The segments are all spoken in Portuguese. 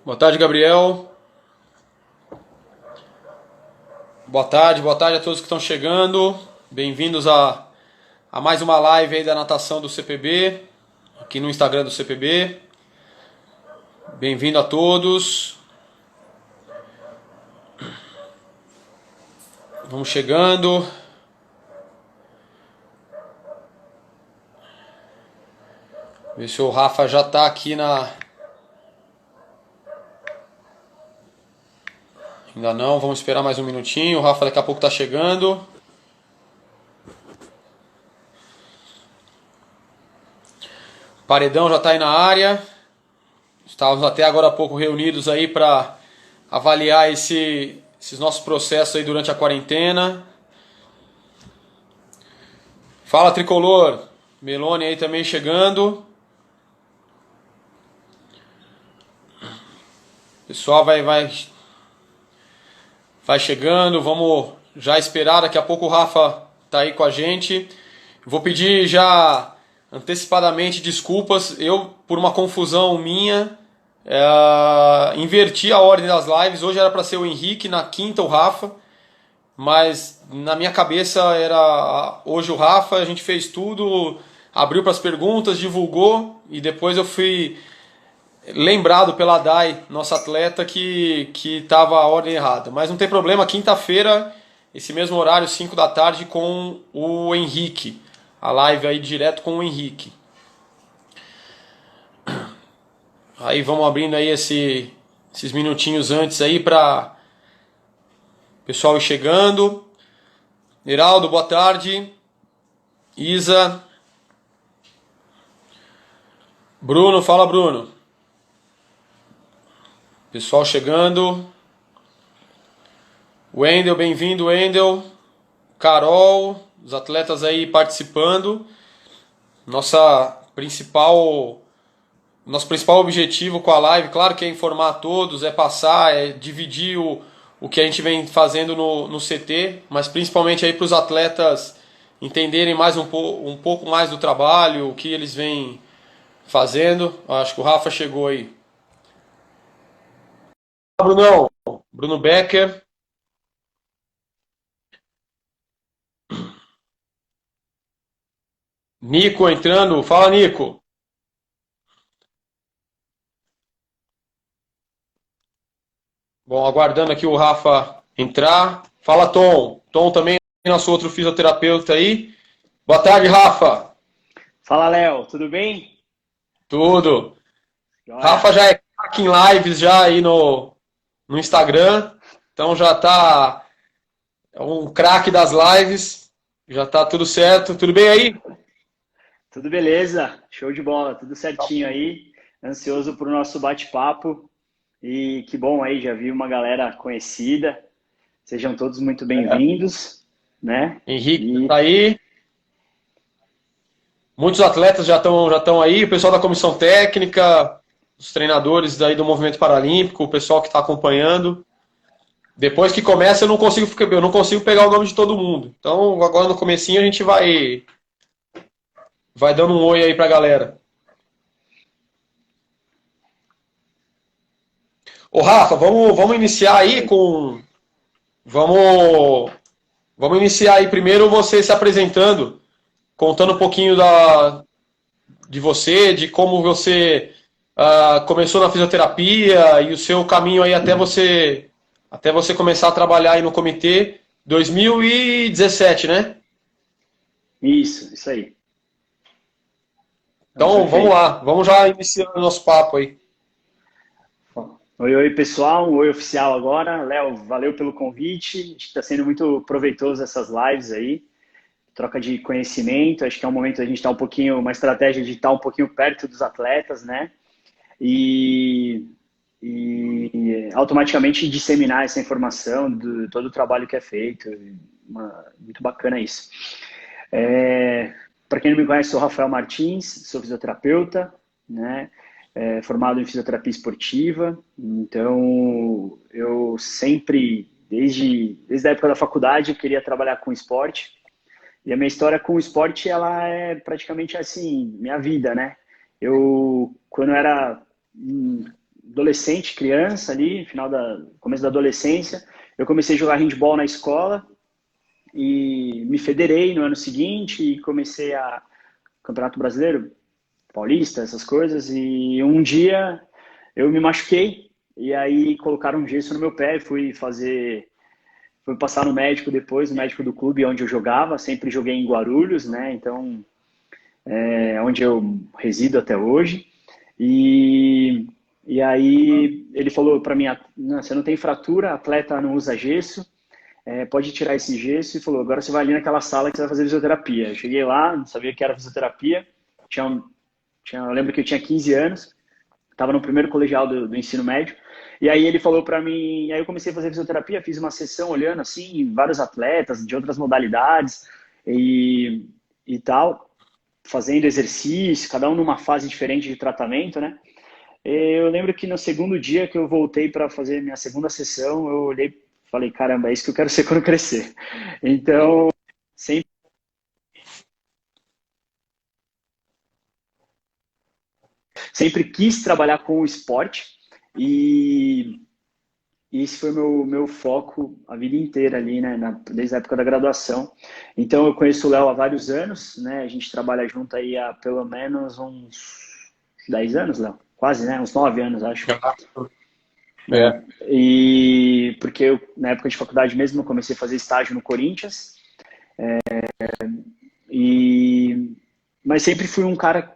Boa tarde, Gabriel. Boa tarde a todos que estão chegando. Bem-vindos a mais uma live aí da natação do CPB, aqui no Instagram do CPB. Bem-vindo a todos. Vamos chegando. Ver se o Rafa já está aqui na... Ainda não, vamos esperar mais um minutinho. O Rafa daqui a pouco está chegando. Paredão já está aí na área. Estávamos até agora há pouco reunidos aí para avaliar esses nossos processos aí durante a quarentena. Fala, Tricolor. Meloni aí também chegando. O pessoal vai chegando, vamos já esperar, daqui a pouco o Rafa tá aí com a gente. Vou pedir já antecipadamente desculpas, eu por uma confusão minha, inverti a ordem das lives, hoje era para ser o Henrique, na quinta o Rafa, mas na minha cabeça era hoje o Rafa, a gente fez tudo, abriu para as perguntas, divulgou e depois eu fui lembrado pela Dai, nossa atleta, que estava a ordem errada. Mas não tem problema, quinta-feira, esse mesmo horário, 5 da tarde, com o Henrique. A live aí direto com o Henrique. Aí vamos abrindo aí esses minutinhos antes aí para o pessoal ir chegando. Heraldo, boa tarde. Isa. Bruno, fala Bruno. Pessoal chegando. Wendel, bem-vindo, Wendel. Carol, os atletas aí participando. Nosso principal objetivo com a live, claro que é informar a todos, é passar, é dividir o que a gente vem fazendo no CT, mas principalmente aí para os atletas entenderem mais um pouco mais do trabalho, o que eles vêm fazendo. Acho que o Rafa chegou aí. Brunão, Bruno Becker. Nico entrando. Fala, Nico. Bom, aguardando aqui o Rafa entrar. Fala, Tom. Tom também, nosso outro fisioterapeuta aí. Boa tarde, Rafa. Fala, Léo, tudo bem? Tudo. Joia. Rafa já é craque em lives já aí no Instagram. Então já tá um craque das lives. Já tá tudo certo. Tudo bem aí? Tudo beleza, show de bola, tudo certinho aí. Ansioso para o nosso bate-papo e que bom aí, já vi uma galera conhecida. Sejam todos muito bem-vindos, né? Henrique E tá aí. Muitos atletas já estão aí, o pessoal da comissão técnica, os treinadores daí do movimento paralímpico, o pessoal que está acompanhando. Depois que começa eu não consigo pegar o nome de todo mundo. Então agora no comecinho a gente vai dando um oi aí pra galera. Ô Rafa, vamos iniciar aí com vamos vamos iniciar aí primeiro você se apresentando, contando um pouquinho de você, de como você começou na fisioterapia e o seu caminho aí até você começar a trabalhar aí no comitê 2017, né? isso aí. Então, Então vamos perfeito. lá, vamos já iniciar o nosso papo aí. Oi, oi, pessoal, um oi oficial agora. Léo, valeu pelo convite. Acho que está sendo muito proveitoso essas lives aí. Troca de conhecimento. Acho que é um momento a gente estar uma estratégia de estar um pouquinho perto dos atletas, né? E, e automaticamente disseminar essa informação do todo o trabalho que é feito. Muito bacana isso. Para quem não me conhece, sou Rafael Martins, sou fisioterapeuta, né? Formado em fisioterapia esportiva. Então, eu sempre, desde a época da faculdade, eu queria trabalhar com esporte. E a minha história com o esporte, ela é praticamente assim, minha vida, né? Quando eu era adolescente, criança ali, começo da adolescência, eu comecei a jogar handball na escola e me federei no ano seguinte e comecei a Campeonato Brasileiro, Paulista, essas coisas, e um dia eu me machuquei e aí colocaram um gesso no meu pé e fui passar no médico depois, no médico do clube onde eu jogava, sempre joguei em Guarulhos, né? Então, é onde eu resido até hoje. E, e aí ele falou para mim, você não tem fratura, atleta não usa gesso, pode tirar esse gesso, e falou, agora você vai ali naquela sala que você vai fazer fisioterapia. Eu cheguei lá, não sabia que era fisioterapia, eu lembro que eu tinha 15 anos, estava no primeiro colegial do ensino médio, e aí ele falou para mim, aí eu comecei a fazer fisioterapia, fiz uma sessão olhando assim, vários atletas de outras modalidades e tal, fazendo exercício, cada um numa fase diferente de tratamento, né? Eu lembro que no segundo dia que eu voltei para fazer minha segunda sessão, eu olhei e falei, caramba, é isso que eu quero ser quando crescer. Então, sempre, sempre quis trabalhar com o esporte e esse foi meu foco a vida inteira ali, né, desde a época da graduação. Então, eu conheço o Léo há vários anos, né, a gente trabalha junto aí há pelo menos uns 10 anos, Léo, quase, né, uns 9 anos, acho. É. E porque eu, na época de faculdade mesmo, eu comecei a fazer estágio no Corinthians. E mas sempre fui um cara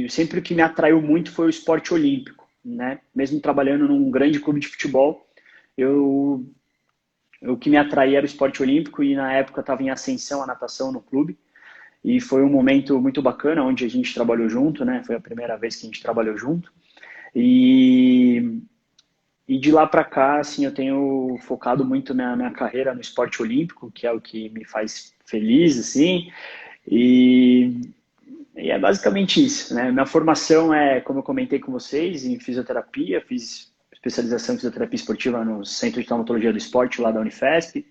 sempre o que me atraiu muito foi o esporte olímpico, né? Mesmo trabalhando num grande clube de futebol, eu o que me atraía era o esporte olímpico e na época estava em ascensão a natação no clube. E foi um momento muito bacana onde a gente trabalhou junto, né? Foi a primeira vez que a gente trabalhou junto. E de lá para cá, assim, eu tenho focado muito na minha carreira no esporte olímpico, que é o que me faz feliz, assim, e, e é basicamente isso, né? Minha formação é, como eu comentei com vocês, em fisioterapia, fiz especialização em fisioterapia esportiva no Centro de Traumatologia do Esporte, lá da Unifesp,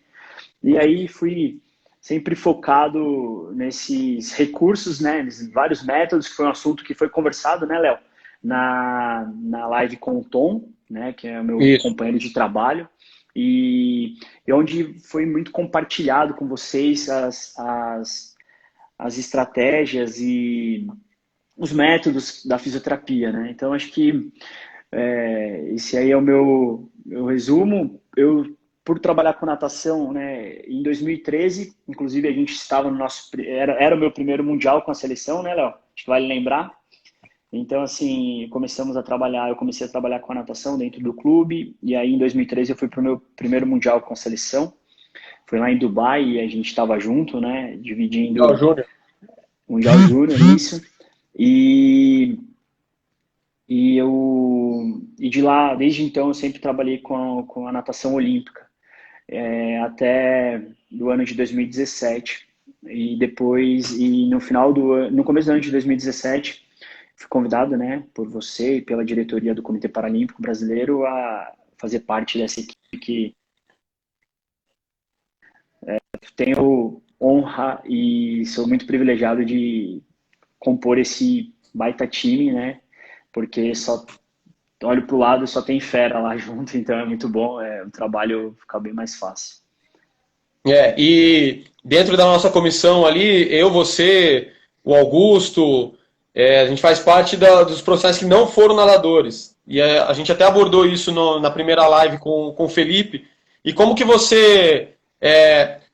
e aí fui sempre focado nesses recursos, né, nesses vários métodos, que foi um assunto que foi conversado, né, Léo, na live com o Tom, né, que é o meu Isso. companheiro de trabalho, e onde foi muito compartilhado com vocês as estratégias e os métodos da fisioterapia, né? Então, acho que esse aí é o meu resumo. Eu, por trabalhar com natação, né, em 2013, inclusive a gente estava no era o meu primeiro mundial com a seleção, né, Léo? Acho que vale lembrar. Então, assim, eu comecei a trabalhar com a natação dentro do clube, e aí em 2013 eu fui para o meu primeiro mundial com a seleção. Foi lá em Dubai e a gente estava junto, né, Ó, dividindo Júnior. o Mundial Júnior, isso. E, e de lá, desde então, eu sempre trabalhei com a natação olímpica, até do ano de 2017. E depois, no começo do ano de 2017, fui convidado, né, por você e pela diretoria do Comitê Paralímpico Brasileiro a fazer parte dessa equipe que tenho honra e sou muito privilegiado de compor esse baita time, né? Porque só olho pro lado e só tem fera lá junto, então é muito bom, o trabalho fica bem mais fácil. E dentro da nossa comissão ali, eu, você, o Augusto, a gente faz parte dos profissionais que não foram nadadores. E a gente até abordou isso na primeira live com o Felipe. E como que você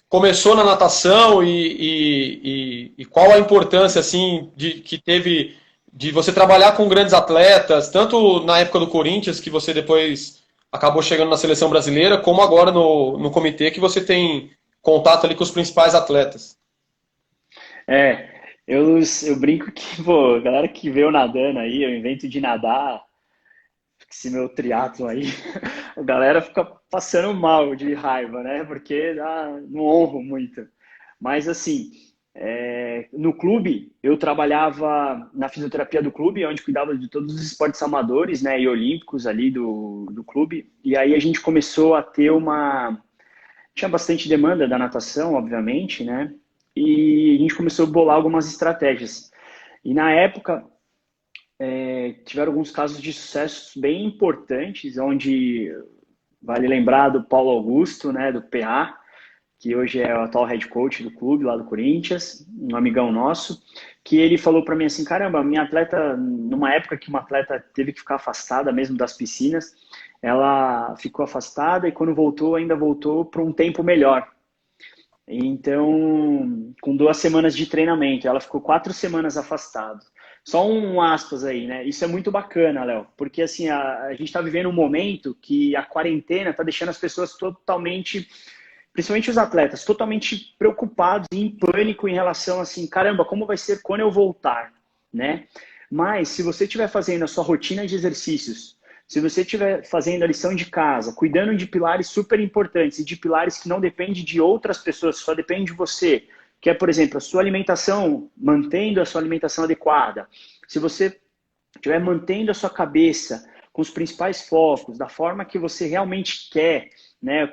começou na natação e qual a importância assim que teve de você trabalhar com grandes atletas, tanto na época do Corinthians, que você depois acabou chegando na seleção brasileira, como agora no comitê, que você tem contato ali com os principais atletas. É, eu brinco que, pô, a galera que vê eu nadando aí, eu invento de nadar, esse meu triatlo aí, a galera fica passando mal de raiva, né? Porque não honro muito. Mas assim, no clube, eu trabalhava na fisioterapia do clube, onde cuidava de todos os esportes amadores, né, e olímpicos ali do clube. E aí a gente começou a ter tinha bastante demanda da natação, obviamente, né? E a gente começou a bolar algumas estratégias. E na época, tiveram alguns casos de sucessos bem importantes, onde vale lembrar do Paulo Augusto, né, do PA, que hoje é o atual head coach do clube lá do Corinthians, um amigão nosso, que ele falou para mim assim, caramba, minha atleta, numa época que uma atleta teve que ficar afastada mesmo das piscinas, ela ficou afastada e quando voltou, ainda voltou para um tempo melhor. Então, com 2 semanas de treinamento, ela ficou 4 semanas afastada. Só um aspas aí, né? Isso é muito bacana, Léo, porque assim, a gente está vivendo um momento que a quarentena está deixando as pessoas totalmente, principalmente os atletas, totalmente preocupados e em pânico em relação assim, caramba, como vai ser quando eu voltar, né? Mas se você estiver fazendo a sua rotina de exercícios, se você estiver fazendo a lição de casa, cuidando de pilares super importantes e de pilares que não dependem de outras pessoas, só depende de você, que é, por exemplo, a sua alimentação, mantendo a sua alimentação adequada, se você estiver mantendo a sua cabeça com os principais focos, da forma que você realmente quer, né,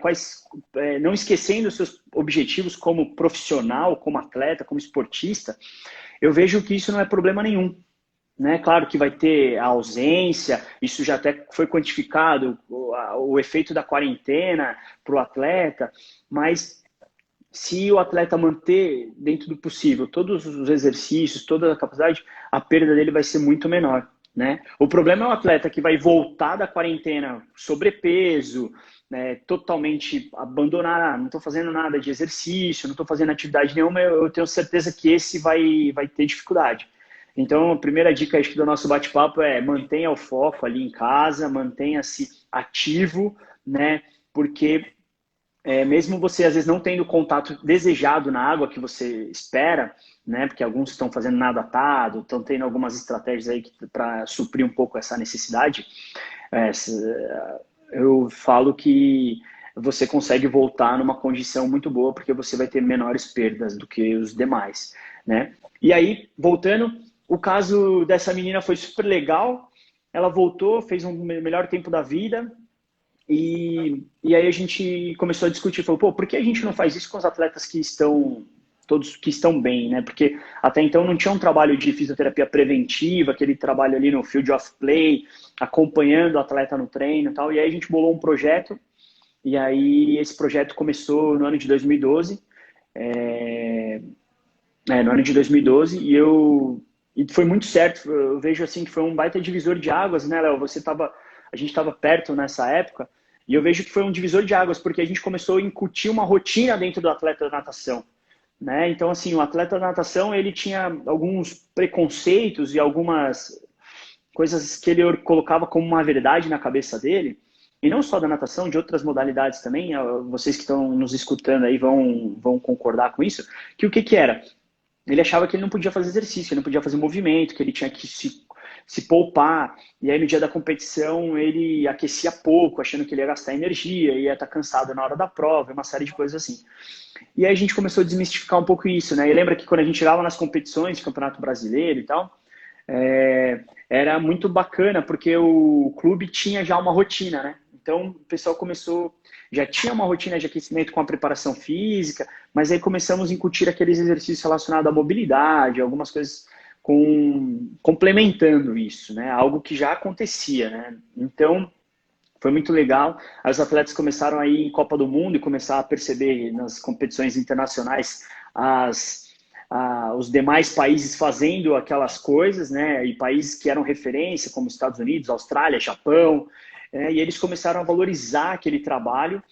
não esquecendo os seus objetivos como profissional, como atleta, como esportista, eu vejo que isso não é problema nenhum. Né? Claro que vai ter a ausência, isso já até foi quantificado, o efeito da quarentena para o atleta, mas se o atleta manter dentro do possível todos os exercícios, toda a capacidade, a perda dele vai ser muito menor. Né? O problema é o atleta que vai voltar da quarentena sobrepeso, né, totalmente abandonar, não estou fazendo nada de exercício, não estou fazendo atividade nenhuma, eu tenho certeza que esse vai ter dificuldade. Então, a primeira dica acho que do nosso bate-papo é mantenha o foco ali em casa, mantenha-se ativo, né? Porque mesmo você às vezes não tendo o contato desejado na água que você espera, né? Porque alguns estão fazendo nada atado, estão tendo algumas estratégias aí para suprir um pouco essa necessidade. É, eu falo que você consegue voltar numa condição muito boa porque você vai ter menores perdas do que os demais, né? E aí, voltando, o caso dessa menina foi super legal. Ela voltou, fez um melhor tempo da vida. E aí a gente começou a discutir, falou, pô, por que a gente não faz isso com os atletas que estão todos que estão bem, né? Porque até então não tinha um trabalho de fisioterapia preventiva, aquele trabalho ali no field of play, acompanhando o atleta no treino e tal. E aí a gente bolou um projeto, e aí esse projeto começou no ano de 2012. No ano de 2012, e foi muito certo. Eu vejo assim que foi um baita divisor de águas, né, Léo? A gente estava perto nessa época, e eu vejo que foi um divisor de águas, porque a gente começou a incutir uma rotina dentro do atleta da natação. Né? Então, assim, o atleta da natação, ele tinha alguns preconceitos e algumas coisas que ele colocava como uma verdade na cabeça dele, e não só da natação, de outras modalidades também, vocês que estão nos escutando aí vão concordar com isso, que o que era? Ele achava que ele não podia fazer exercício, ele não podia fazer movimento, que ele tinha que se poupar. E aí no dia da competição ele aquecia pouco, achando que ele ia gastar energia, ia estar cansado na hora da prova, uma série de coisas assim. E aí a gente começou a desmistificar um pouco isso, né? E lembra que quando a gente chegava nas competições, Campeonato Brasileiro e tal, era muito bacana, porque o clube tinha já uma rotina, né? Então o pessoal já tinha uma rotina de aquecimento com a preparação física, mas aí começamos a incutir aqueles exercícios relacionados à mobilidade, algumas coisas complementando isso, né? Algo que já acontecia, né? Então foi muito legal. Aí os atletas começaram a ir em Copa do Mundo e começar a perceber nas competições internacionais os demais países fazendo aquelas coisas, né? E países que eram referência, como Estados Unidos, Austrália, Japão, e eles começaram a valorizar aquele trabalho.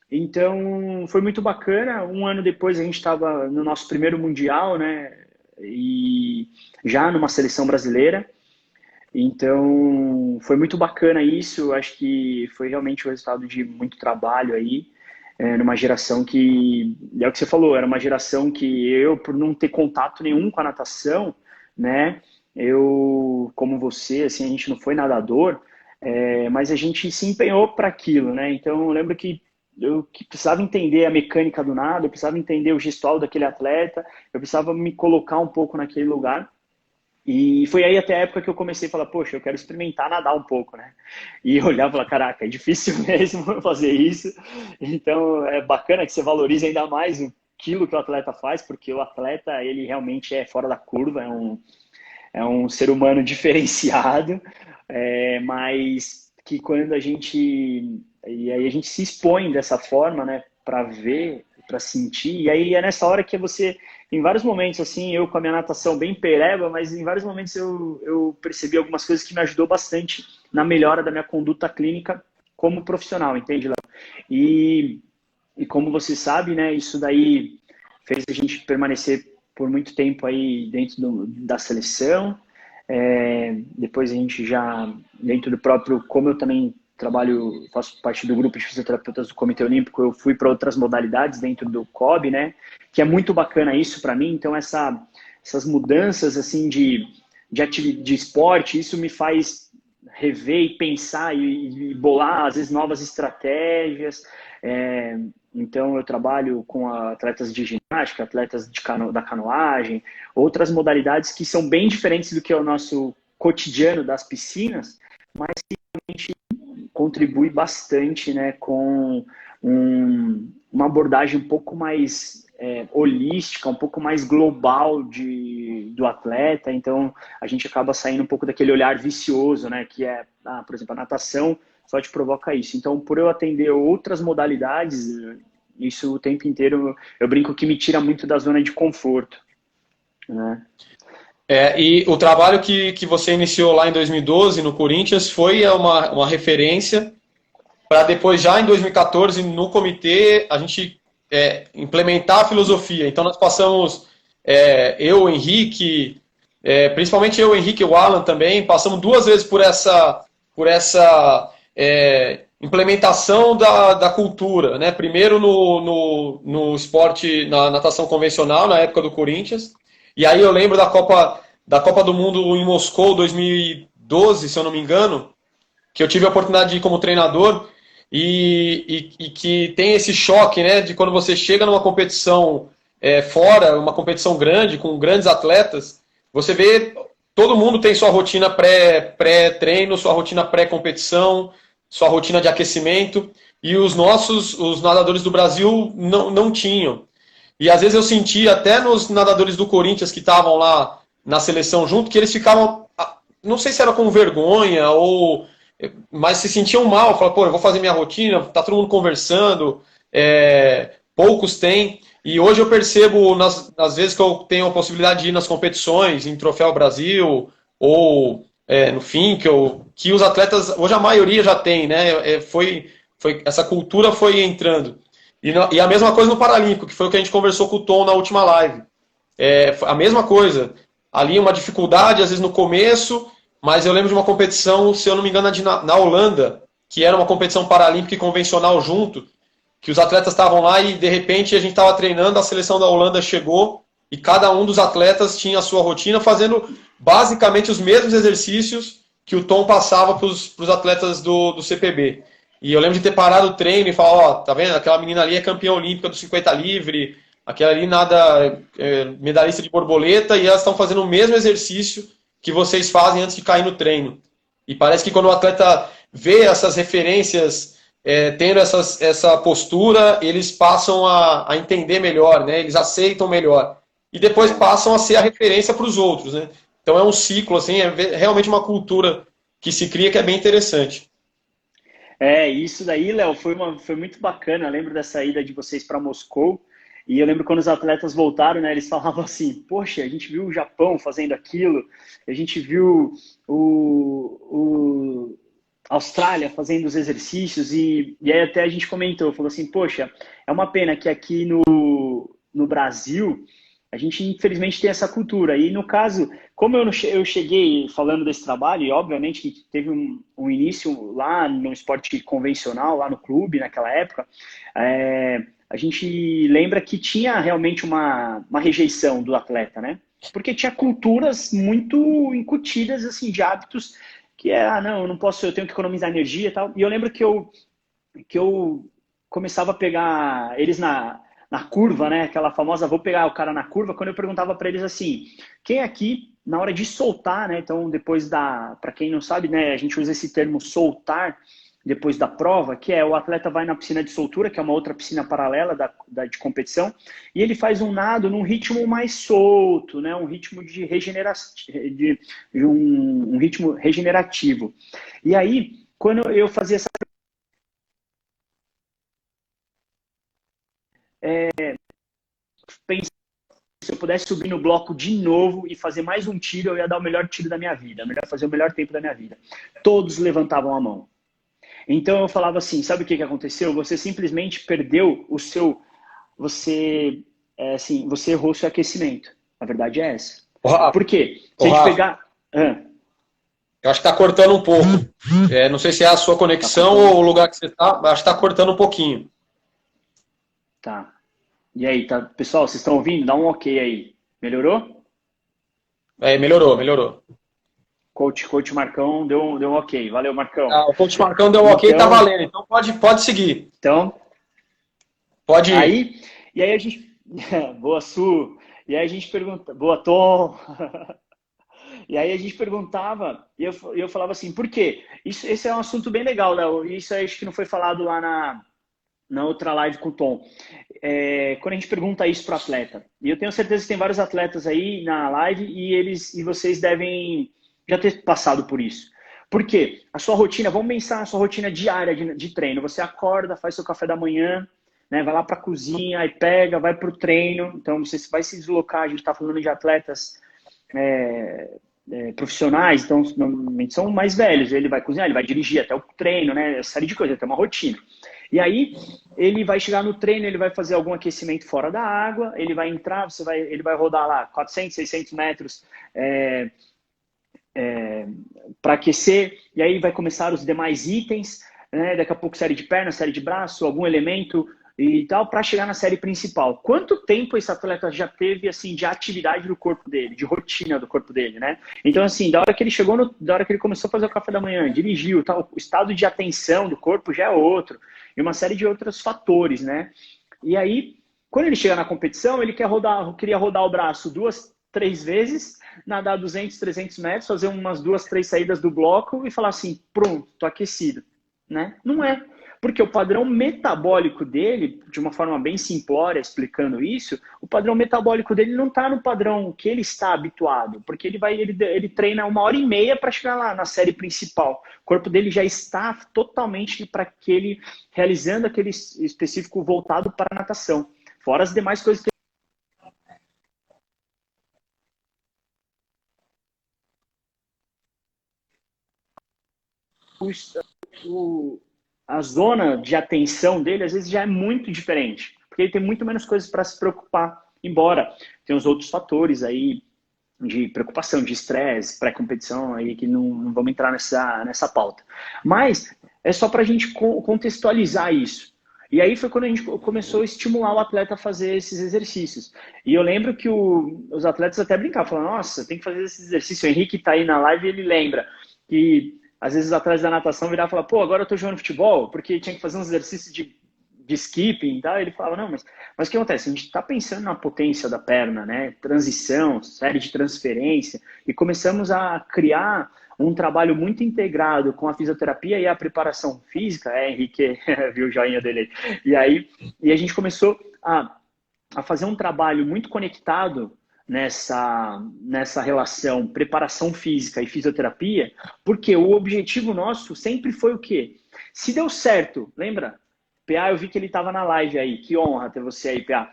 Então, foi muito bacana. Um ano depois, a gente estava no nosso primeiro Mundial, né? E já numa seleção brasileira. Então, foi muito bacana isso. Acho que foi realmente o resultado de muito trabalho aí, numa geração que, é o que você falou, era uma geração que eu, por não ter contato nenhum com a natação, né? Eu, como você, assim, a gente não foi nadador, mas a gente se empenhou para aquilo, né? Então, eu lembro que eu precisava entender a mecânica do nado, eu precisava entender o gestual daquele atleta, eu precisava me colocar um pouco naquele lugar. E foi aí até a época que eu comecei a falar, poxa, eu quero experimentar nadar um pouco, né? E eu olhava e falava, caraca, é difícil mesmo fazer isso. Então, é bacana que você valorize ainda mais aquilo que o atleta faz, porque o atleta, ele realmente é fora da curva, é um ser humano diferenciado, mas que quando e aí a gente se expõe dessa forma, né, para ver, para sentir, e aí é nessa hora que você, em vários momentos, assim, eu com a minha natação bem pereba, mas em vários momentos eu percebi algumas coisas que me ajudou bastante na melhora da minha conduta clínica como profissional, entende, Léo? E, e como você sabe, né, isso daí fez a gente permanecer por muito tempo aí dentro da seleção. Depois a gente já, dentro do próprio, como eu também trabalho, faço parte do grupo de fisioterapeutas do Comitê Olímpico, eu fui para outras modalidades dentro do COB, né? Que é muito bacana isso para mim. Então essas mudanças assim de esporte, isso me faz rever e pensar e bolar às vezes novas estratégias. Então eu trabalho com atletas de ginástica, atletas da canoagem, outras modalidades que são bem diferentes do que é o nosso cotidiano das piscinas, mas que realmente contribui bastante, né, com uma abordagem um pouco mais holística, um pouco mais global do atleta. Então a gente acaba saindo um pouco daquele olhar vicioso, né, que é, por exemplo, a natação só te provoca isso. Então, por eu atender outras modalidades, isso o tempo inteiro, eu brinco que me tira muito da zona de conforto, né? E o trabalho que você iniciou lá em 2012 no Corinthians foi uma referência para depois, já em 2014, no comitê, a gente implementar a filosofia. Então, nós passamos, eu, o Henrique, principalmente eu, o Henrique e o Alan também, passamos 2 vezes por essa implementação da cultura, né? Primeiro no esporte, na natação convencional, na época do Corinthians, e aí eu lembro da Copa do Mundo em Moscou, 2012, se eu não me engano, que eu tive a oportunidade de ir como treinador, e que tem esse choque, né, de quando você chega numa competição fora, uma competição grande, com grandes atletas, você vê, todo mundo tem sua rotina pré-treino, sua rotina pré-competição, sua rotina de aquecimento, e os nadadores do Brasil não tinham. E às vezes eu sentia até nos nadadores do Corinthians que estavam lá na seleção junto, que eles ficavam, não sei se era com vergonha, mas se sentiam mal, falavam, pô, eu vou fazer minha rotina, tá todo mundo conversando, poucos têm. E hoje eu percebo, nas vezes que eu tenho a possibilidade de ir nas competições, em Troféu Brasil, ou no fim, que os atletas, hoje a maioria já tem, né? Essa cultura foi entrando. E a mesma coisa no Paralímpico, que foi o que a gente conversou com o Tom na última live. A mesma coisa. Ali uma dificuldade, às vezes no começo, mas eu lembro de uma competição, se eu não me engano, na Holanda, que era uma competição paralímpica e convencional junto, que os atletas estavam lá e de repente a gente estava treinando, a seleção da Holanda chegou e cada um dos atletas tinha a sua rotina, fazendo basicamente os mesmos exercícios que o Tom passava para os atletas do CPB. E eu lembro de ter parado o treino e falar, ó, tá vendo? Aquela menina ali é campeã olímpica do 50 livre, aquela ali nada medalhista de borboleta, e elas estão fazendo o mesmo exercício que vocês fazem antes de cair no treino. E parece que quando o atleta vê essas referências, tendo essa postura, eles passam a entender melhor, né? Eles aceitam melhor. E depois passam a ser a referência para os outros, né? Então é um ciclo, assim, é realmente uma cultura que se cria que é bem interessante. Isso daí, Léo, foi muito bacana. Eu lembro dessa ida de vocês para Moscou. E eu lembro quando os atletas voltaram, né? Eles falavam assim: poxa, a gente viu o Japão fazendo aquilo, a gente viu o Austrália fazendo os exercícios. E aí até a gente comentou, falou assim: poxa, é uma pena que aqui no Brasil a gente infelizmente tem essa cultura. E no caso, como eu cheguei falando desse trabalho, e obviamente que teve um início lá no esporte convencional, lá no clube, naquela época, a gente lembra que tinha realmente uma rejeição do atleta, né? Porque tinha culturas muito incutidas, assim, de hábitos que não, eu não posso, eu tenho que economizar energia e tal. E eu lembro que eu começava a pegar eles na curva, né? Aquela famosa, vou pegar o cara na curva, quando eu perguntava para eles assim, quem aqui, na hora de soltar, né? Então, depois para quem não sabe, né? A gente usa esse termo soltar, depois da prova, que é o atleta vai na piscina de soltura, que é uma outra piscina paralela de competição, e ele faz um nado num ritmo mais solto, né? Um ritmo um ritmo regenerativo. E aí, quando eu fazia essa pensei, se eu pudesse subir no bloco de novo e fazer mais um tiro, eu ia dar o melhor tiro da minha vida, fazer o melhor tempo da minha vida. Todos levantavam a mão. Então eu falava assim, sabe o que aconteceu? Você simplesmente perdeu o seu, você errou o seu aquecimento. A verdade é essa. Ô, Rafa, Por quê? ô, Se a gente Rafa, pegar... Ah, eu acho que tá cortando um pouco. Não sei se é a sua tá conexão cortando? ou o lugar que você tá, mas acho que tá cortando um pouquinho. Tá. E aí, tá? Pessoal, vocês estão ouvindo? Dá um ok aí. Melhorou? Melhorou, melhorou. Coach Marcão deu um ok. Valeu, Marcão. Ah, o coach Marcão deu um ok, tá Então, valendo. Então pode seguir. então Pode ir. e aí a gente... Boa, Su. E aí a gente pergunta... Boa, Tom. E aí a gente perguntava, e eu falava assim, por quê? Esse é um assunto bem legal, Léo. Isso acho que não foi falado lá na outra live com o Tom. Quando a gente pergunta isso para o atleta, e eu tenho certeza que tem vários atletas aí na live e vocês devem já ter passado por isso. Por quê? A sua rotina, vamos pensar na sua rotina diária de treino. Você acorda, faz seu café da manhã, né, vai lá para a cozinha, aí pega, vai para o treino. Então você vai se deslocar, a gente está falando de atletas profissionais, então normalmente são mais velhos. Ele vai cozinhar, ele vai dirigir até o treino, né? Essa série de coisas, tem uma rotina. E aí ele vai chegar no treino, ele vai fazer algum aquecimento fora da água, ele vai entrar, ele vai rodar lá 400, 600 metros para aquecer, e aí vai começar os demais itens, né? Daqui a pouco série de perna, série de braço, algum elemento e tal, para chegar na série principal. Quanto tempo esse atleta já teve, assim, de atividade do corpo dele, de rotina do corpo dele, né? Então, assim, da hora que ele chegou, da hora que ele começou a fazer o café da manhã, dirigiu, tal, o estado de atenção do corpo já é outro, e uma série de outros fatores, né? E aí, quando ele chega na competição, ele queria rodar o braço 2, 3 vezes, nadar 200, 300 metros, fazer umas 2, 3 saídas do bloco e falar assim, pronto, tô aquecido, né? Não é. Porque o padrão metabólico dele, de uma forma bem simplória explicando isso, o padrão metabólico dele não está no padrão que ele está habituado, porque ele treina 1h30 para chegar lá na série principal. O corpo dele já está totalmente para aquele, realizando aquele específico voltado para a natação. Fora as demais coisas que a zona de atenção dele às vezes já é muito diferente, porque ele tem muito menos coisas para se preocupar, embora tem os outros fatores aí de preocupação, de estresse, pré-competição aí que não vamos entrar nessa pauta. Mas é só para a gente contextualizar isso. E aí foi quando a gente começou a estimular o atleta a fazer esses exercícios. E eu lembro que os atletas até brincavam, falando, nossa, tem que fazer esse exercício. O Henrique está aí na live e ele lembra que às vezes os atletas da natação viravam e falavam, pô, agora eu estou jogando futebol, porque tinha que fazer uns exercícios de skipping e tal. Ele falava, não, mas o que acontece? A gente está pensando na potência da perna, né? Transição, série de transferência, e começamos a criar um trabalho muito integrado com a fisioterapia e a preparação física. Henrique, viu o joinha dele aí. E a gente começou a fazer um trabalho muito conectado nessa relação preparação física e fisioterapia, porque o objetivo nosso sempre foi o quê? Se deu certo, lembra? PA, eu vi que ele estava na live aí, que honra ter você aí, PA.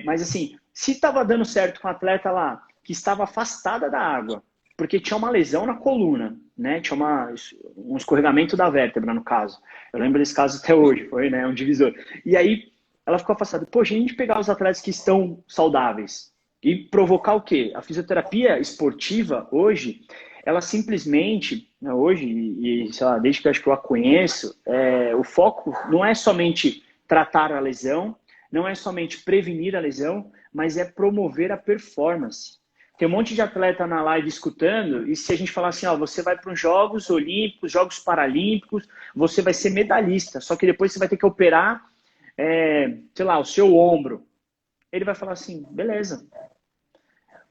Mas assim, se estava dando certo com o atleta lá, que estava afastada da água, porque tinha uma lesão na coluna, né? Tinha um escorregamento da vértebra, no caso. Eu lembro desse caso até hoje, foi, né? Um divisor. E aí, ela ficou afastada. Poxa, a gente pegar os atletas que estão saudáveis e provocar o quê? A fisioterapia esportiva, hoje, ela simplesmente, né, hoje, e sei lá, desde que eu acho que eu a conheço, o foco não é somente tratar a lesão, não é somente prevenir a lesão, mas é promover a performance. Tem um monte de atleta na live escutando, e se a gente falar assim, ó, você vai para os Jogos Olímpicos, Jogos Paralímpicos, você vai ser medalhista, só que depois você vai ter que operar, sei lá, o seu ombro. Ele vai falar assim, beleza.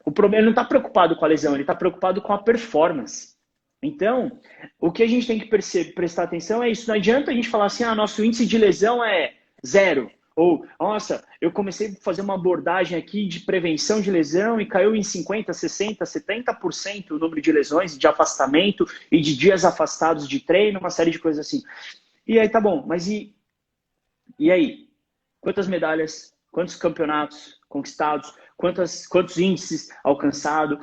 O problema, ele não está preocupado com a lesão, ele está preocupado com a performance. Então, o que a gente tem que prestar atenção é isso. Não adianta a gente falar assim, nosso índice de lesão é zero. Ou, nossa, eu comecei a fazer uma abordagem aqui de prevenção de lesão e caiu em 50, 60, 70% o número de lesões, de afastamento e de dias afastados de treino, uma série de coisas assim. E aí, tá bom, mas e aí? Quantas medalhas, quantos campeonatos conquistados, quantos índices alcançados,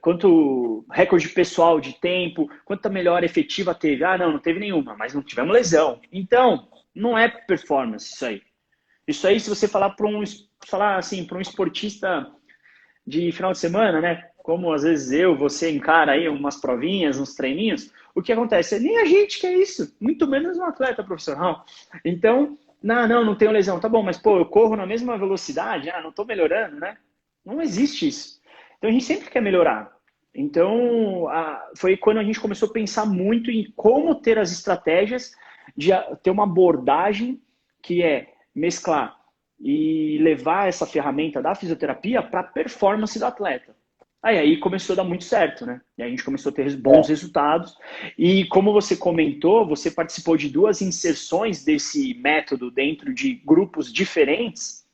quanto recorde pessoal de tempo, quanta melhora efetiva teve? Não teve nenhuma, mas não tivemos lesão. Então, não é performance isso aí. Isso aí, se você falar para um esportista de final de semana, né? Como às vezes você encara aí umas provinhas, uns treininhos, o que acontece? Nem a gente quer isso, muito menos um atleta profissional. Então, não tenho lesão. Tá bom, mas pô, eu corro na mesma velocidade, não tô melhorando, né? Não existe isso. Então a gente sempre quer melhorar. Então, foi quando a gente começou a pensar muito em como ter as estratégias de ter uma abordagem que é mesclar e levar essa ferramenta da fisioterapia para a performance do atleta. Aí começou a dar muito certo, né? E aí a gente começou a ter bons resultados. E como você comentou, você participou de 2 inserções desse método dentro de grupos diferentes.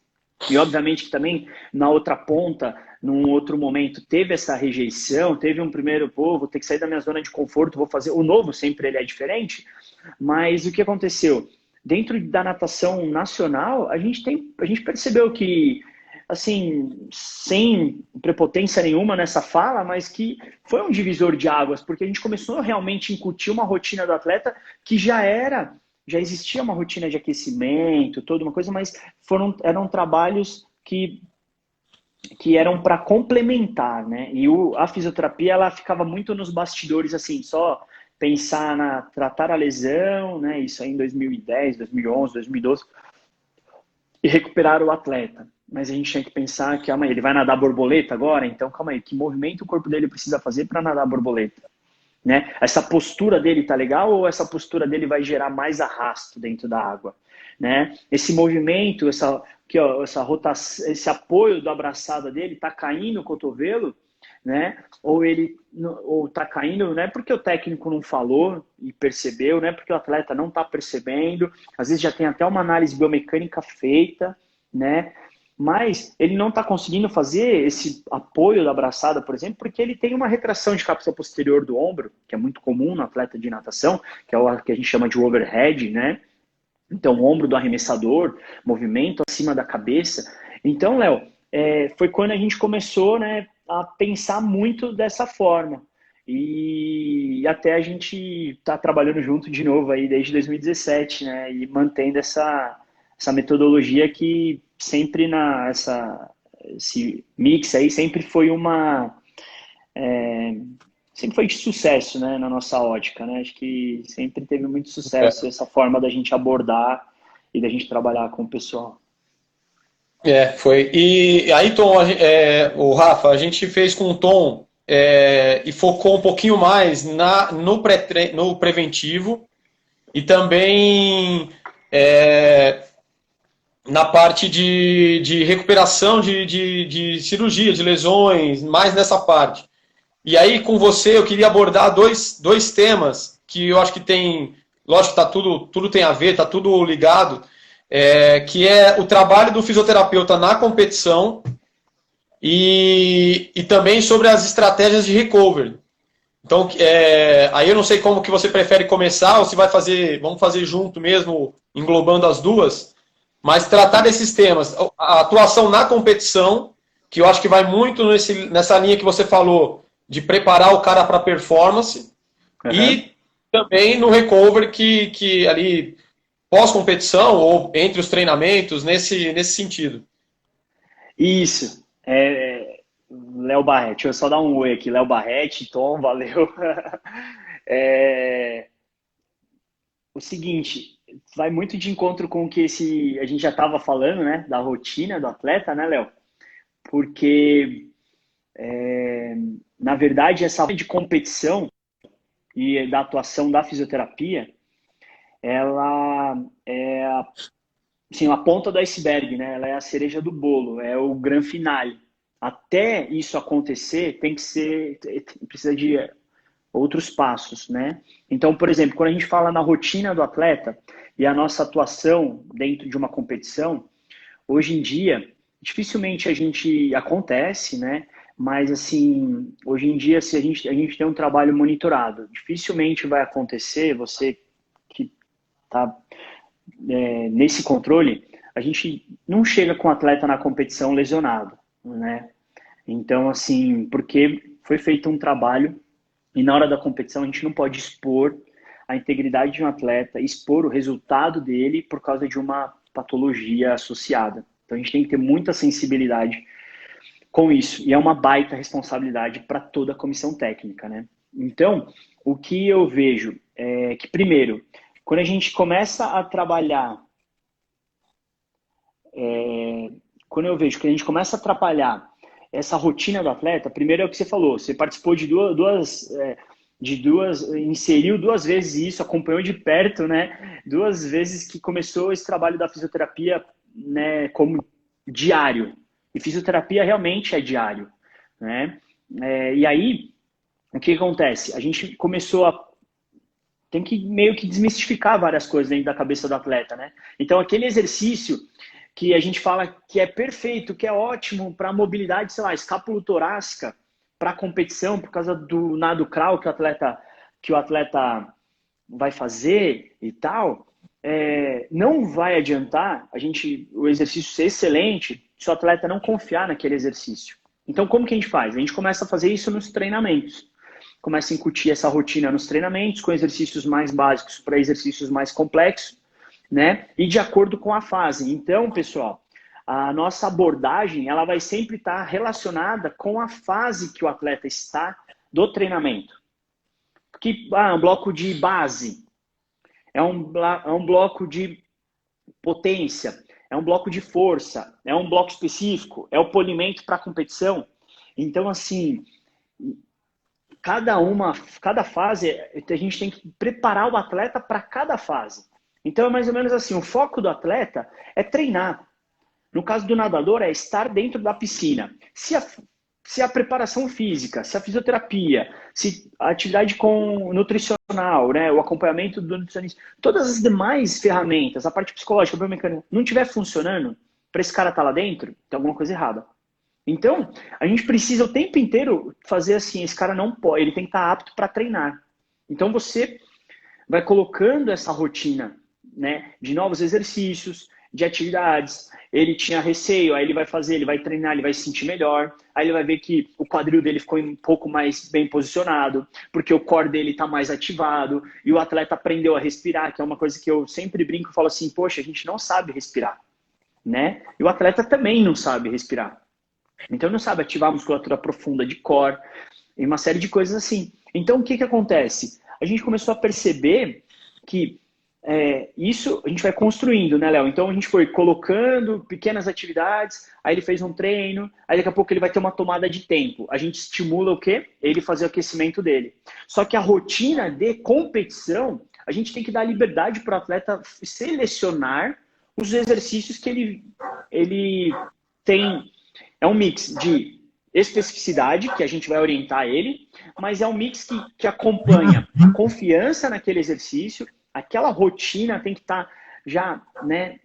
E obviamente que também na outra ponta, num outro momento, teve essa rejeição, teve um primeiro, vou ter que sair da minha zona de conforto, vou fazer. O novo sempre ele é diferente, mas o que aconteceu? Dentro da natação nacional, a gente percebeu que, assim, sem prepotência nenhuma nessa fala, mas que foi um divisor de águas, porque a gente começou realmente a incutir uma rotina do atleta que já existia uma rotina de aquecimento, toda uma coisa, mas eram trabalhos que eram para complementar, né? E a fisioterapia, ela ficava muito nos bastidores, assim, só pensar tratar a lesão, né? Isso aí em 2010, 2011, 2012, e recuperar o atleta. Mas a gente tinha que pensar que, calma aí, ele vai nadar borboleta agora? Então, calma aí, que movimento o corpo dele precisa fazer para nadar borboleta? Né? Essa postura dele tá legal ou essa postura dele vai gerar mais arrasto dentro da água? Né? Esse movimento, essa rotação, esse apoio da abraçada dele tá caindo o cotovelo, né? Ou tá caindo, não é porque o técnico não falou e percebeu, não é porque o atleta não está percebendo, às vezes já tem até uma análise biomecânica feita, né? Mas ele não está conseguindo fazer esse apoio da abraçada, por exemplo, porque ele tem uma retração de cápsula posterior do ombro, que é muito comum no atleta de natação, que é o que a gente chama de overhead, né? Então, o ombro do arremessador, movimento acima da cabeça. Então, Léo, foi quando a gente começou, né, a pensar muito dessa forma. E até a gente tá trabalhando junto de novo aí desde 2017, né? E mantendo essa metodologia que sempre esse mix aí sempre foi sempre foi de sucesso, né, na nossa ótica, né? Acho que sempre teve muito sucesso essa forma da gente abordar e da gente trabalhar com o pessoal. Foi. E aí, Tom, o Rafa, a gente fez com o Tom e focou um pouquinho mais no preventivo e também na parte de recuperação de cirurgia, de lesões, mais nessa parte. E aí, com você, eu queria abordar dois temas que eu acho que tem. Lógico, tudo tem a ver, tá tudo ligado. Que é o trabalho do fisioterapeuta na competição e também sobre as estratégias de recovery. Então, aí eu não sei como que você prefere começar ou se vamos fazer junto mesmo, englobando as duas, mas tratar desses temas. A atuação na competição, que eu acho que vai muito nessa linha que você falou, de preparar o cara para performance, e também no recovery, que ali pós-competição ou entre os treinamentos, nesse sentido. Isso. Léo Barretti, eu só dar um oi aqui. Léo Barretti, Tom, valeu. O seguinte, vai muito de encontro com o que a gente já estava falando, né? Da rotina do atleta, né, Léo? Porque, na verdade, essa de competição e da atuação da fisioterapia, ela assim, a ponta do iceberg, né? Ela é a cereja do bolo, é o grande finale. até isso acontecer, precisa de outros passos, né? Então, por exemplo, quando a gente fala na rotina do atleta e a nossa atuação dentro de uma competição, hoje em dia, dificilmente a gente acontece, né? Mas, assim, hoje em dia, se a gente tem um trabalho monitorado, dificilmente vai acontecer, você que está nesse controle, a gente não chega com o atleta na competição lesionado, né? Então, assim, porque foi feito um trabalho e na hora da competição a gente não pode expor a integridade de um atleta, expor o resultado dele por causa de uma patologia associada. Então a gente tem que ter muita sensibilidade com isso. E é uma baita responsabilidade para toda a comissão técnica, né? Então, o que eu vejo é que, primeiro, quando a gente começa a trabalhar, quando eu vejo que a gente começa a atrapalhar essa rotina do atleta, primeiro é o que você falou, você participou inseriu duas vezes isso, acompanhou de perto, né? Duas vezes que começou esse trabalho da fisioterapia, né, como diário. E fisioterapia realmente é diário, né? E aí, o que acontece? A gente começou a tem que meio que desmistificar várias coisas dentro da cabeça do atleta, né? Então, aquele exercício que a gente fala que é perfeito, que é ótimo para a mobilidade, sei lá, escapulotorácica, para a competição, por causa do nado crawl que o atleta vai fazer e tal, não vai adiantar o exercício ser excelente se o atleta não confiar naquele exercício. Então, como que a gente faz? A gente começa a fazer isso nos treinamentos. Começa a incutir essa rotina nos treinamentos, com exercícios mais básicos para exercícios mais complexos, né? E de acordo com a fase. Então, pessoal, a nossa abordagem ela vai sempre estar relacionada com a fase que o atleta está do treinamento. Porque um bloco de base, é um bloco de potência, é um bloco de força, é um bloco específico, é o polimento para a competição. Então, assim, cada fase, a gente tem que preparar o atleta para cada fase. Então é mais ou menos assim, o foco do atleta é treinar. No caso do nadador, é estar dentro da piscina. Se a preparação física, se a fisioterapia, se a atividade nutricional, né, o acompanhamento do nutricionista, todas as demais ferramentas, a parte psicológica, a biomecânica, não estiver funcionando, para esse cara estar lá dentro, tem alguma coisa errada. Então, a gente precisa o tempo inteiro fazer assim, esse cara não pode, ele tem que estar apto para treinar. Então você vai colocando essa rotina, né, de novos exercícios, de atividades. Ele tinha receio, aí ele vai fazer, ele vai treinar, ele vai se sentir melhor. Aí ele vai ver que o quadril dele ficou um pouco mais bem posicionado, porque o core dele está mais ativado, e o atleta aprendeu a respirar, que é uma coisa que eu sempre brinco e falo assim, poxa, a gente não sabe respirar, né? E o atleta também não sabe respirar. Então não sabe ativar a musculatura profunda de core e uma série de coisas assim. Então o que acontece? A gente começou a perceber que isso a gente vai construindo, né, Léo? Então a gente foi colocando pequenas atividades, aí ele fez um treino, aí daqui a pouco ele vai ter uma tomada de tempo. A gente estimula o quê? Ele fazer o aquecimento dele. Só que a rotina de competição, a gente tem que dar liberdade para o atleta selecionar os exercícios que ele tem. É um mix de especificidade, que a gente vai orientar ele, mas é um mix que acompanha confiança naquele exercício, aquela rotina tem que estar já, né,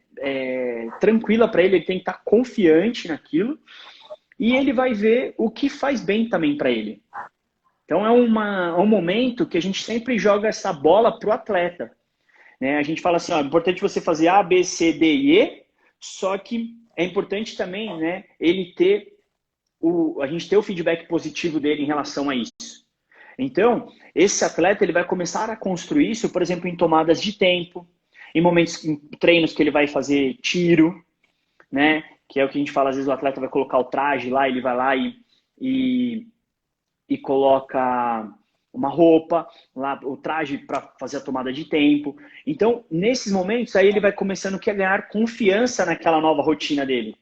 tranquila para ele, ele tem que estar confiante naquilo, e ele vai ver o que faz bem também para ele. Então é um momento que a gente sempre joga essa bola para o atleta. Né? A gente fala assim, ó, é importante você fazer A, B, C, D e E, só que é importante também, né, ele ter a gente ter o feedback positivo dele em relação a isso. Então, esse atleta ele vai começar a construir isso, por exemplo, em tomadas de tempo, em treinos que ele vai fazer tiro, né? Que é o que a gente fala, às vezes o atleta vai colocar o traje lá, ele vai lá e coloca uma roupa, lá, o traje para fazer a tomada de tempo. Então, nesses momentos, aí ele vai começando a ganhar confiança naquela nova rotina dele.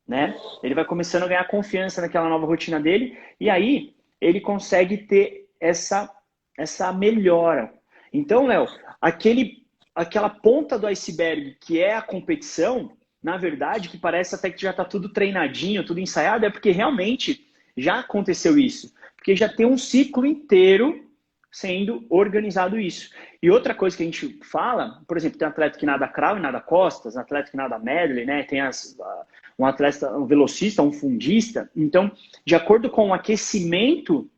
Né? Ele vai começando a ganhar confiança naquela nova rotina dele e aí ele consegue ter essa melhora. Então, Léo, aquela ponta do iceberg que é a competição, na verdade, que parece até que já está tudo treinadinho, tudo ensaiado, é porque realmente já aconteceu isso. Porque já tem um ciclo inteiro sendo organizado isso. E outra coisa que a gente fala, por exemplo, tem atleta que nada crawl e nada costas, atleta que nada medley, né? Tem um atleta, um velocista, um fundista. Então, de acordo com o aquecimento,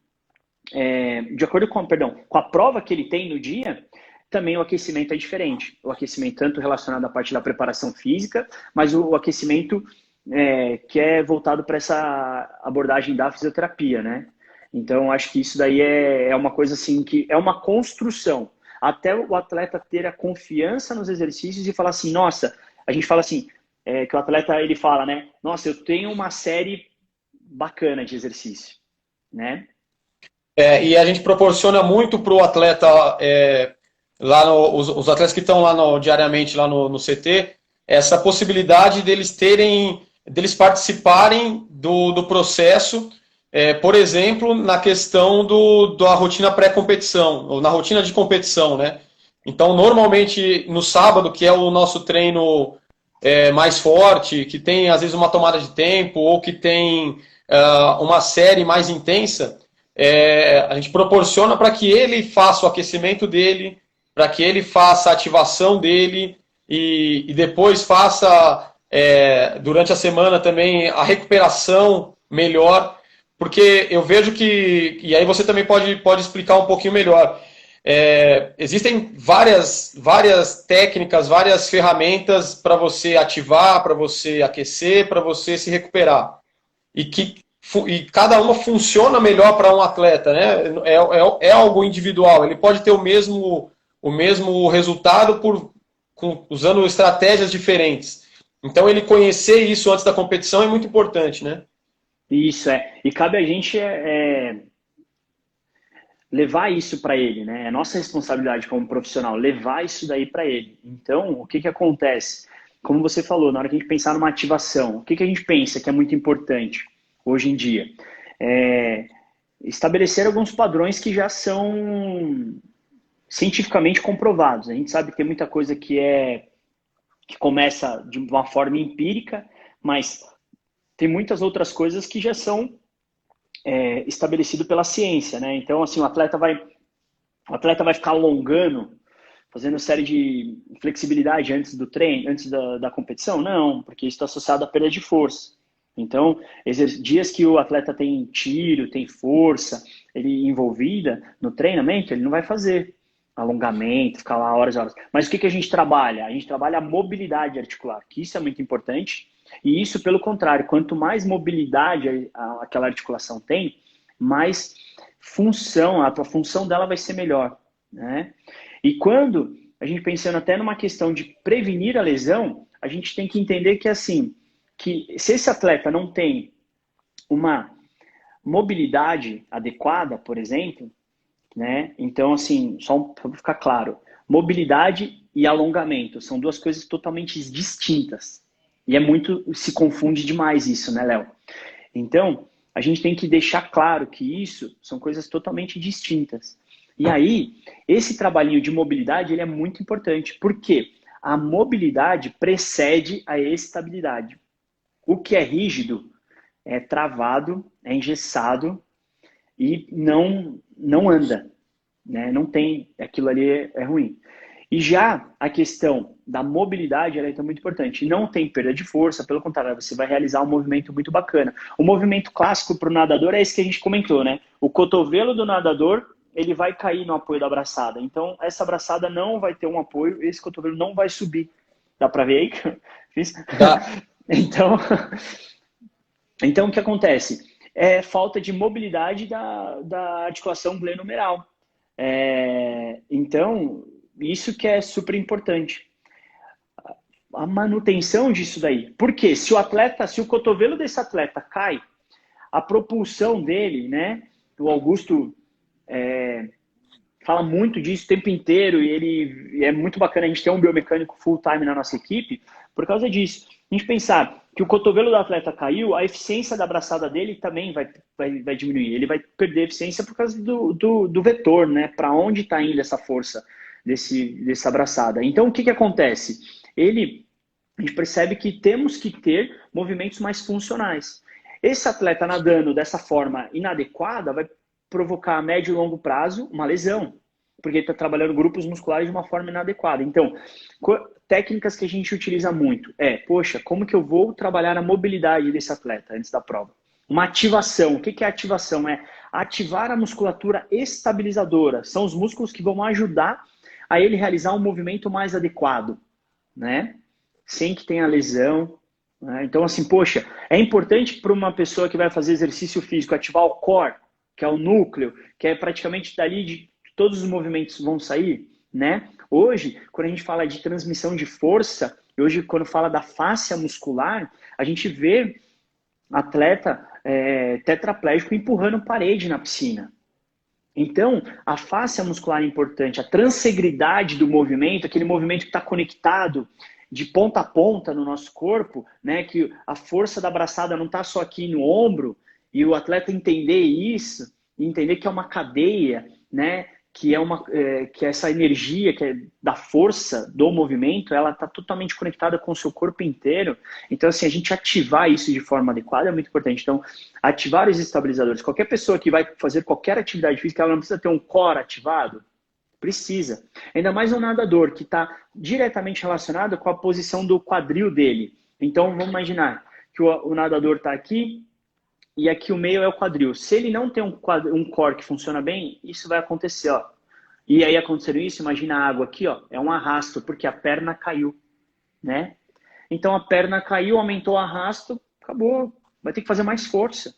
de acordo com, perdão, com a prova que ele tem no dia, também o aquecimento é diferente. O aquecimento tanto relacionado à parte da preparação física, mas o aquecimento que é voltado para essa abordagem da fisioterapia, né? Então, acho que isso daí é uma coisa assim que é uma construção. Até o atleta ter a confiança nos exercícios e falar assim, nossa, a gente fala assim, que o atleta ele fala, né? Nossa, eu tenho uma série bacana de exercício, né? E a gente proporciona muito para o atleta, lá os atletas que estão lá diariamente lá no CT, essa possibilidade deles participarem do processo, por exemplo, na questão da rotina pré-competição, ou na rotina de competição, né? Então, normalmente, no sábado, que é o nosso treino mais forte, que tem, às vezes, uma tomada de tempo, ou que tem uma série mais intensa, a gente proporciona para que ele faça o aquecimento dele, para que ele faça a ativação dele e depois faça, durante a semana também, a recuperação melhor, porque eu vejo que, e aí você também pode explicar um pouquinho melhor, existem várias técnicas, várias ferramentas para você ativar, para você aquecer, para você se recuperar. E cada uma funciona melhor para um atleta, né? É algo individual. Ele pode ter o mesmo resultado usando estratégias diferentes. Então, ele conhecer isso antes da competição é muito importante, né? Isso E cabe a gente levar isso para ele, né? É nossa responsabilidade como profissional levar isso daí para ele. Então, o que acontece? Como você falou, na hora que a gente pensar numa ativação, o que a gente pensa que é muito importante hoje em dia? Estabelecer alguns padrões que já são cientificamente comprovados. A gente sabe que tem muita coisa que começa de uma forma empírica, mas tem muitas outras coisas que já são estabelecido pela ciência, né? Então, assim, o atleta vai ficar alongando, fazendo série de flexibilidade antes do treino, antes da competição? Não, porque isso está associado à perda de força. Então, dias que o atleta tem tiro, tem força, ele envolvida no treinamento, ele não vai fazer alongamento, ficar lá horas e horas. Mas o que a gente trabalha? A gente trabalha a mobilidade articular, que isso é muito importante. E isso, pelo contrário, quanto mais mobilidade aquela articulação tem, mais a função dela vai ser melhor, né? E quando a gente pensando até numa questão de prevenir a lesão, a gente tem que entender que assim, que se esse atleta não tem uma mobilidade adequada, por exemplo, né? Então, assim, só para ficar claro, mobilidade e alongamento são duas coisas totalmente distintas. E se confunde demais isso, né, Léo? Então, a gente tem que deixar claro que isso são coisas totalmente distintas. E aí, esse trabalhinho de mobilidade, ele é muito importante. Por quê? A mobilidade precede a estabilidade. O que é rígido é travado, é engessado e não anda, né? Não tem, aquilo ali é ruim. E já a questão da mobilidade ela é muito importante. Não tem perda de força, pelo contrário, você vai realizar um movimento muito bacana. O movimento clássico para o nadador é esse que a gente comentou, né? O cotovelo do nadador, ele vai cair no apoio da braçada. Então, essa braçada não vai ter um apoio, esse cotovelo não vai subir. Dá para ver aí que eu fiz? Então, o que acontece? É falta de mobilidade da articulação glenomeral. Então, isso que é super importante. A manutenção disso daí. Porque se o cotovelo desse atleta cai, a propulsão dele, né? O Augusto fala muito disso o tempo inteiro e é muito bacana a gente ter um biomecânico full time na nossa equipe por causa disso. A gente pensar que o cotovelo do atleta caiu, a eficiência da braçada dele também vai diminuir. Ele vai perder eficiência por causa do vetor, né? Para onde está indo essa força dessa braçada. Então, o que acontece? Ele a gente percebe que temos que ter movimentos mais funcionais. Esse atleta nadando dessa forma inadequada vai provocar a médio e longo prazo uma lesão, porque ele está trabalhando grupos musculares de uma forma inadequada. Então, técnicas que a gente utiliza muito poxa, como que eu vou trabalhar a mobilidade desse atleta antes da prova? Uma ativação. O que é ativação? É ativar a musculatura estabilizadora. São os músculos que vão ajudar a ele realizar um movimento mais adequado, né? Sem que tenha lesão. Né? Então, assim, poxa, é importante para uma pessoa que vai fazer exercício físico ativar o core, que é o núcleo, que é praticamente dali de todos os movimentos vão sair, né? Hoje, quando a gente fala de transmissão de força, hoje quando fala da fáscia muscular, a gente vê atleta tetraplégico empurrando parede na piscina. Então, a fáscia muscular é importante, a transegridade do movimento, aquele movimento que está conectado de ponta a ponta no nosso corpo, né, que a força da abraçada não está só aqui no ombro, e o atleta entender isso, entender que é uma cadeia, né, que essa energia que é da força do movimento, ela está totalmente conectada com o seu corpo inteiro. Então, assim, a gente ativar isso de forma adequada é muito importante. Então, ativar os estabilizadores. Qualquer pessoa que vai fazer qualquer atividade física, ela não precisa ter um core ativado? Precisa. Ainda mais um nadador que está diretamente relacionado com a posição do quadril dele. Então, vamos imaginar que o nadador está aqui, e aqui o meio é o quadril. Se ele não tem um core que funciona bem, isso vai acontecer, ó. E aí acontecendo isso, imagina a água aqui, ó, é um arrasto, porque a perna caiu, né? Então a perna caiu, aumentou o arrasto, acabou. Vai ter que fazer mais força,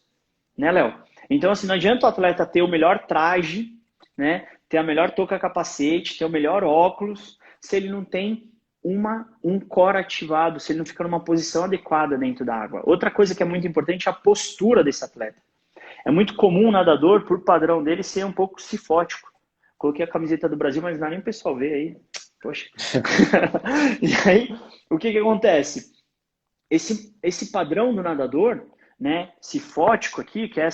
né, Léo? Então, assim, não adianta o atleta ter o melhor traje, né? Ter a melhor touca capacete, ter o melhor óculos, se ele não tem um core ativado, se ele não fica numa posição adequada dentro da água. Outra coisa que é muito importante é a postura desse atleta. É muito comum o nadador, por padrão dele, ser um pouco cifótico. Coloquei a camiseta do Brasil, mas não dá nem o pessoal ver aí. Poxa. E aí, o que acontece? Esse padrão do nadador, né, cifótico aqui, que é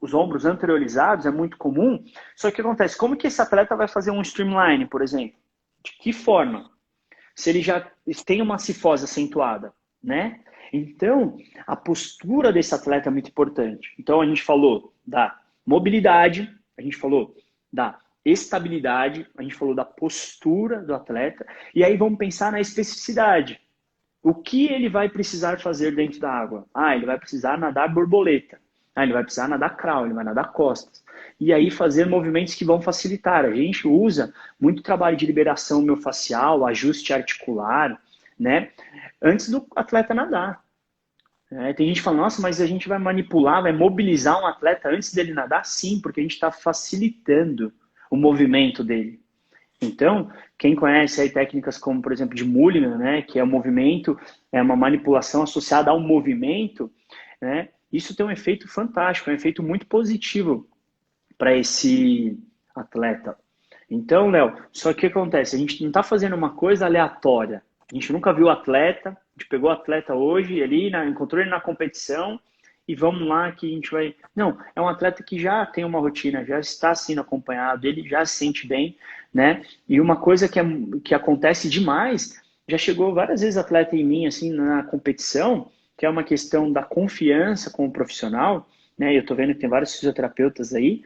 os ombros anteriorizados, é muito comum. Só que o que acontece? Como que esse atleta vai fazer um streamline, por exemplo? De que forma? Se ele já tem uma cifose acentuada, né? Então, a postura desse atleta é muito importante. Então, a gente falou da mobilidade, a gente falou da estabilidade, a gente falou da postura do atleta, e aí vamos pensar na especificidade. O que ele vai precisar fazer dentro da água? Ele vai precisar nadar borboleta. Ele vai precisar nadar crawl, ele vai nadar costas. E aí fazer movimentos que vão facilitar. A gente usa muito trabalho de liberação miofascial, ajuste articular, né? Antes do atleta nadar. Tem gente que fala, nossa, mas a gente vai manipular, vai mobilizar um atleta antes dele nadar? Sim, porque a gente está facilitando o movimento dele. Então, quem conhece aí técnicas como, por exemplo, de Mulligan, né, que é o movimento, é uma manipulação associada ao movimento, né, isso tem um efeito fantástico, um efeito muito positivo para esse atleta. Então, Léo, só que o que acontece? A gente não está fazendo uma coisa aleatória. A gente nunca viu o atleta, a gente pegou o atleta hoje, encontrou ele na competição, e vamos lá que a gente vai... Não, é um atleta que já tem uma rotina, já está sendo acompanhado, ele já se sente bem, né? E uma coisa que acontece demais, já chegou várias vezes atleta em mim, assim, na competição, que é uma questão da confiança com o profissional, né? Eu tô vendo que tem vários fisioterapeutas aí,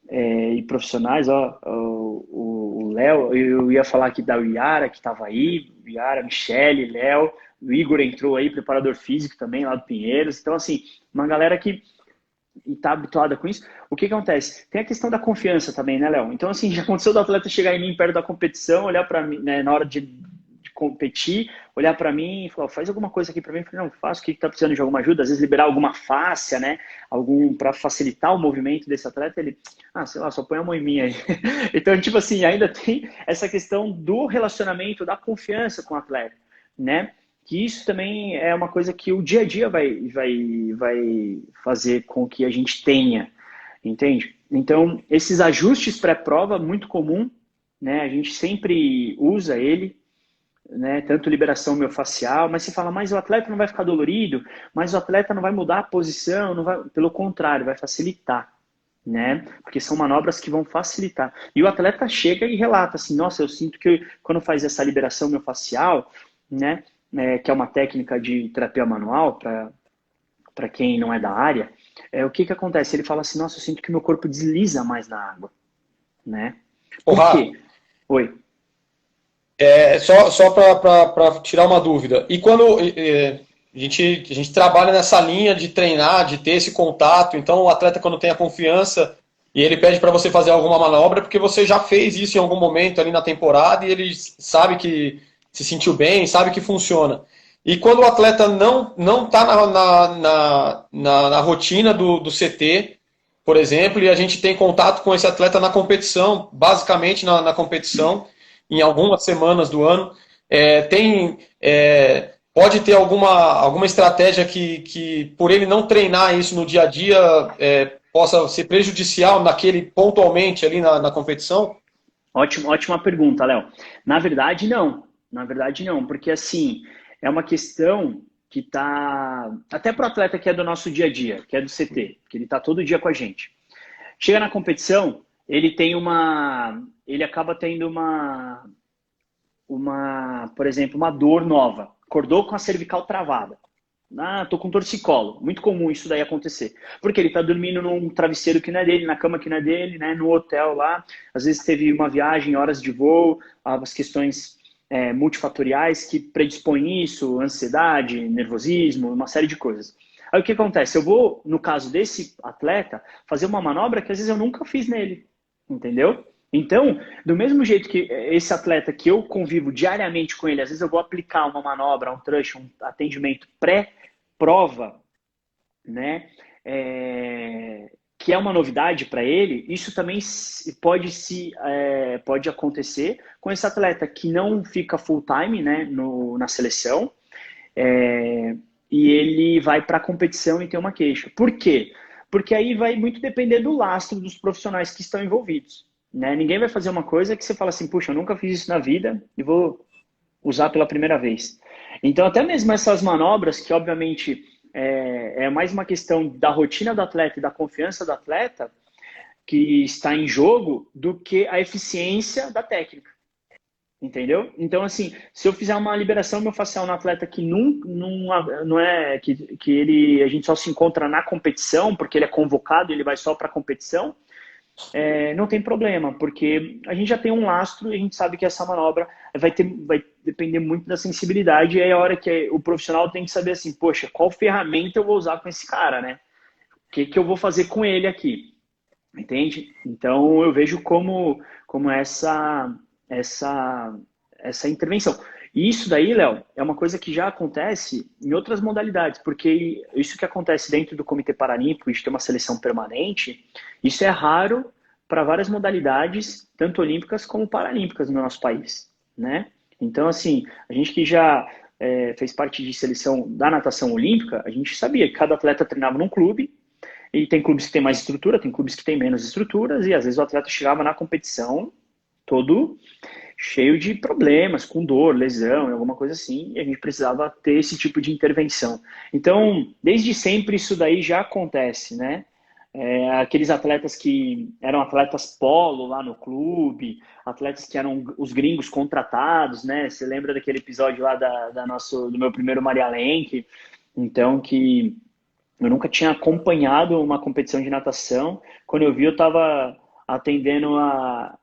e profissionais, ó, o Léo, eu ia falar aqui da Iara, que estava aí, Iara, Michele, Léo, o Igor entrou aí, preparador físico também, lá do Pinheiros. Então, assim, uma galera que está habituada com isso. O que acontece? Tem a questão da confiança também, né, Léo? Então, assim, já aconteceu do atleta chegar em mim perto da competição, olhar para mim, né, na hora de competir, olhar para mim e falar, faz alguma coisa aqui para mim. Eu falei, não, faço, o que está precisando de alguma ajuda? Às vezes liberar alguma fáscia, né? Para facilitar o movimento desse atleta, ele, sei lá, só põe a mão em mim aí. Então, tipo assim, ainda tem essa questão do relacionamento, da confiança com o atleta, né? Que isso também é uma coisa que o dia a dia vai fazer com que a gente tenha, entende? Então, esses ajustes pré-prova, muito comum, né? A gente sempre usa ele, né? Tanto liberação miofascial, mas você fala, mas o atleta não vai ficar dolorido, mas o atleta não vai mudar a posição, não vai... pelo contrário, vai facilitar, né? Porque são manobras que vão facilitar. E o atleta chega e relata assim, nossa, eu sinto que quando faz essa liberação miofascial, né, que é uma técnica de terapia manual para quem não é da área, o que que acontece? Ele fala assim, nossa, eu sinto que meu corpo desliza mais na água, né? Ô, Por Rafa, quê? Oi. só para tirar uma dúvida. E quando a gente trabalha nessa linha de treinar, de ter esse contato, então o atleta quando tem a confiança e ele pede para você fazer alguma manobra, é porque você já fez isso em algum momento ali na temporada e ele sabe que se sentiu bem, sabe que funciona. E quando o atleta não está na rotina do CT, por exemplo, e a gente tem contato com esse atleta na competição, basicamente na competição, em algumas semanas do ano, pode ter alguma estratégia que, por ele não treinar isso no dia a dia, possa ser prejudicial naquele pontualmente ali na competição? Ótima pergunta, Léo. Na verdade, não. Na verdade, não, porque assim, é uma questão que tá até para o atleta que é do nosso dia a dia, que é do CT, que ele tá todo dia com a gente. Chega na competição, ele acaba tendo por exemplo, uma dor nova. Acordou com a cervical travada. Ah, tô com torcicolo. Muito comum isso daí acontecer. Porque ele tá dormindo num travesseiro que não é dele, na cama que não é dele, né, no hotel lá. Às vezes teve uma viagem, horas de voo, as questões multifatoriais que predispõem isso, ansiedade, nervosismo, uma série de coisas. Aí o que acontece? Eu vou, no caso desse atleta, fazer uma manobra que às vezes eu nunca fiz nele, entendeu? Então, do mesmo jeito que esse atleta que eu convivo diariamente com ele, às vezes eu vou aplicar uma manobra, um thrust, um atendimento pré-prova, né? Que é uma novidade para ele, isso também pode acontecer com esse atleta que não fica full time, né, na seleção, e ele vai para a competição e tem uma queixa. Por quê? Porque aí vai muito depender do lastro dos profissionais que estão envolvidos. Né? Ninguém vai fazer uma coisa que você fala assim, puxa, eu nunca fiz isso na vida e vou usar pela primeira vez. Então, até mesmo essas manobras, que obviamente é mais uma questão da rotina do atleta e da confiança do atleta, que está em jogo, do que a eficiência da técnica. Entendeu? Então, assim, se eu fizer uma liberação miofascial no atleta que não é que a gente só se encontra na competição, porque ele é convocado, ele vai só para a competição, não tem problema, porque a gente já tem um lastro e a gente sabe que essa manobra vai depender muito da sensibilidade, e aí a hora que o profissional tem que saber assim, poxa, qual ferramenta eu vou usar com esse cara, né? O que eu vou fazer com ele aqui? Entende? Então eu vejo como essa intervenção. E isso daí, Léo, é uma coisa que já acontece em outras modalidades, porque isso que acontece dentro do Comitê Paralímpico, de ter uma seleção permanente, isso é raro para várias modalidades, tanto olímpicas como paralímpicas no nosso país, né? Então, assim, a gente que já fez parte de seleção da natação olímpica, a gente sabia que cada atleta treinava num clube, e tem clubes que têm mais estrutura, tem clubes que têm menos estruturas, e às vezes o atleta chegava na competição todo cheio de problemas, com dor, lesão, alguma coisa assim, e a gente precisava ter esse tipo de intervenção. Então, desde sempre isso daí já acontece, né? Aqueles atletas que eram atletas polo lá no clube, atletas que eram os gringos contratados, né? Você lembra daquele episódio lá do meu primeiro Maria Lenk? Então, que eu nunca tinha acompanhado uma competição de natação. Quando eu vi, eu estava atendendo a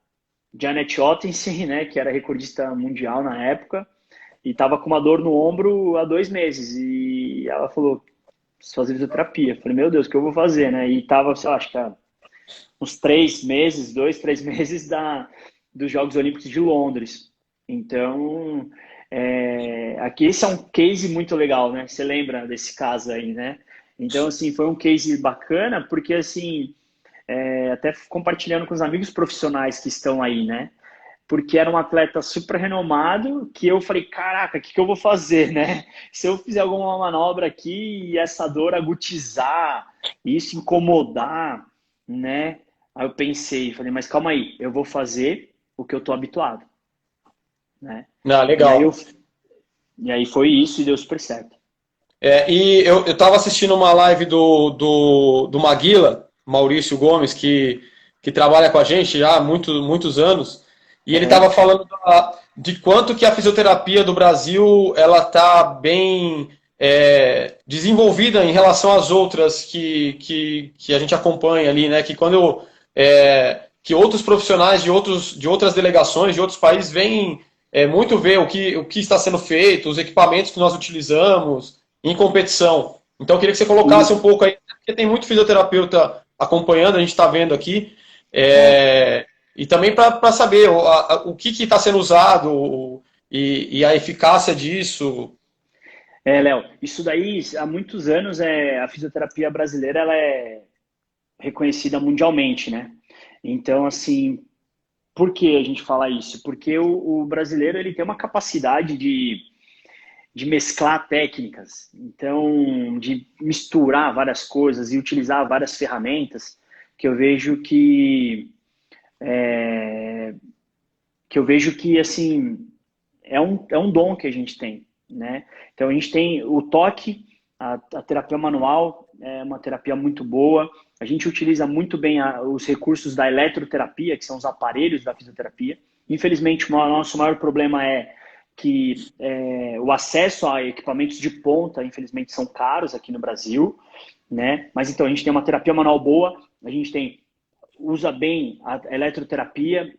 Janet Ottensen, né, que era recordista mundial na época, e estava com uma dor no ombro há 2 meses. E ela falou, preciso fazer fisioterapia. Eu falei, meu Deus, o que eu vou fazer, né? E estava, acho que uns 3 meses, 2, 3 meses dos Jogos Olímpicos de Londres. Então, aqui esse é um case muito legal, né? Você lembra desse caso aí, né? Então, assim, foi um case bacana, porque, assim, até compartilhando com os amigos profissionais que estão aí, né? Porque era um atleta super renomado que eu falei, caraca, o que eu vou fazer, né? Se eu fizer alguma manobra aqui e essa dor agudizar, isso incomodar, né? Aí eu pensei, falei, mas calma aí, eu vou fazer o que eu tô habituado, né? Ah, E aí, legal. e aí foi isso e deu super certo. E eu estava assistindo uma live do Maguila, Maurício Gomes, que trabalha com a gente já há muitos anos, e ele Aham. estava falando de quanto que a fisioterapia do Brasil ela está bem desenvolvida em relação às outras que a gente acompanha ali, né? Que quando que outros profissionais de outras delegações, de outros países, vêm muito ver o que está sendo feito, os equipamentos que nós utilizamos em competição. Então, eu queria que você colocasse um E, pouco aí, porque tem muito fisioterapeuta acompanhando, a gente está vendo aqui, é, e também para saber o que está sendo usado e a eficácia disso. Léo, isso daí há muitos anos a fisioterapia brasileira ela é reconhecida mundialmente, né? Então, assim, por que a gente fala isso? Porque o brasileiro ele tem uma capacidade de mesclar técnicas, então de misturar várias coisas e utilizar várias ferramentas que eu vejo é, que eu vejo que assim é um dom que a gente tem, né? Então a gente tem o toque, a terapia manual é uma terapia muito boa. A gente utiliza muito bem os recursos da eletroterapia, que são os aparelhos da fisioterapia. Infelizmente, o nosso maior problema é que o acesso a equipamentos de ponta, infelizmente, são caros aqui no Brasil, né? Mas então a gente tem uma terapia manual boa, a gente usa bem a eletroterapia,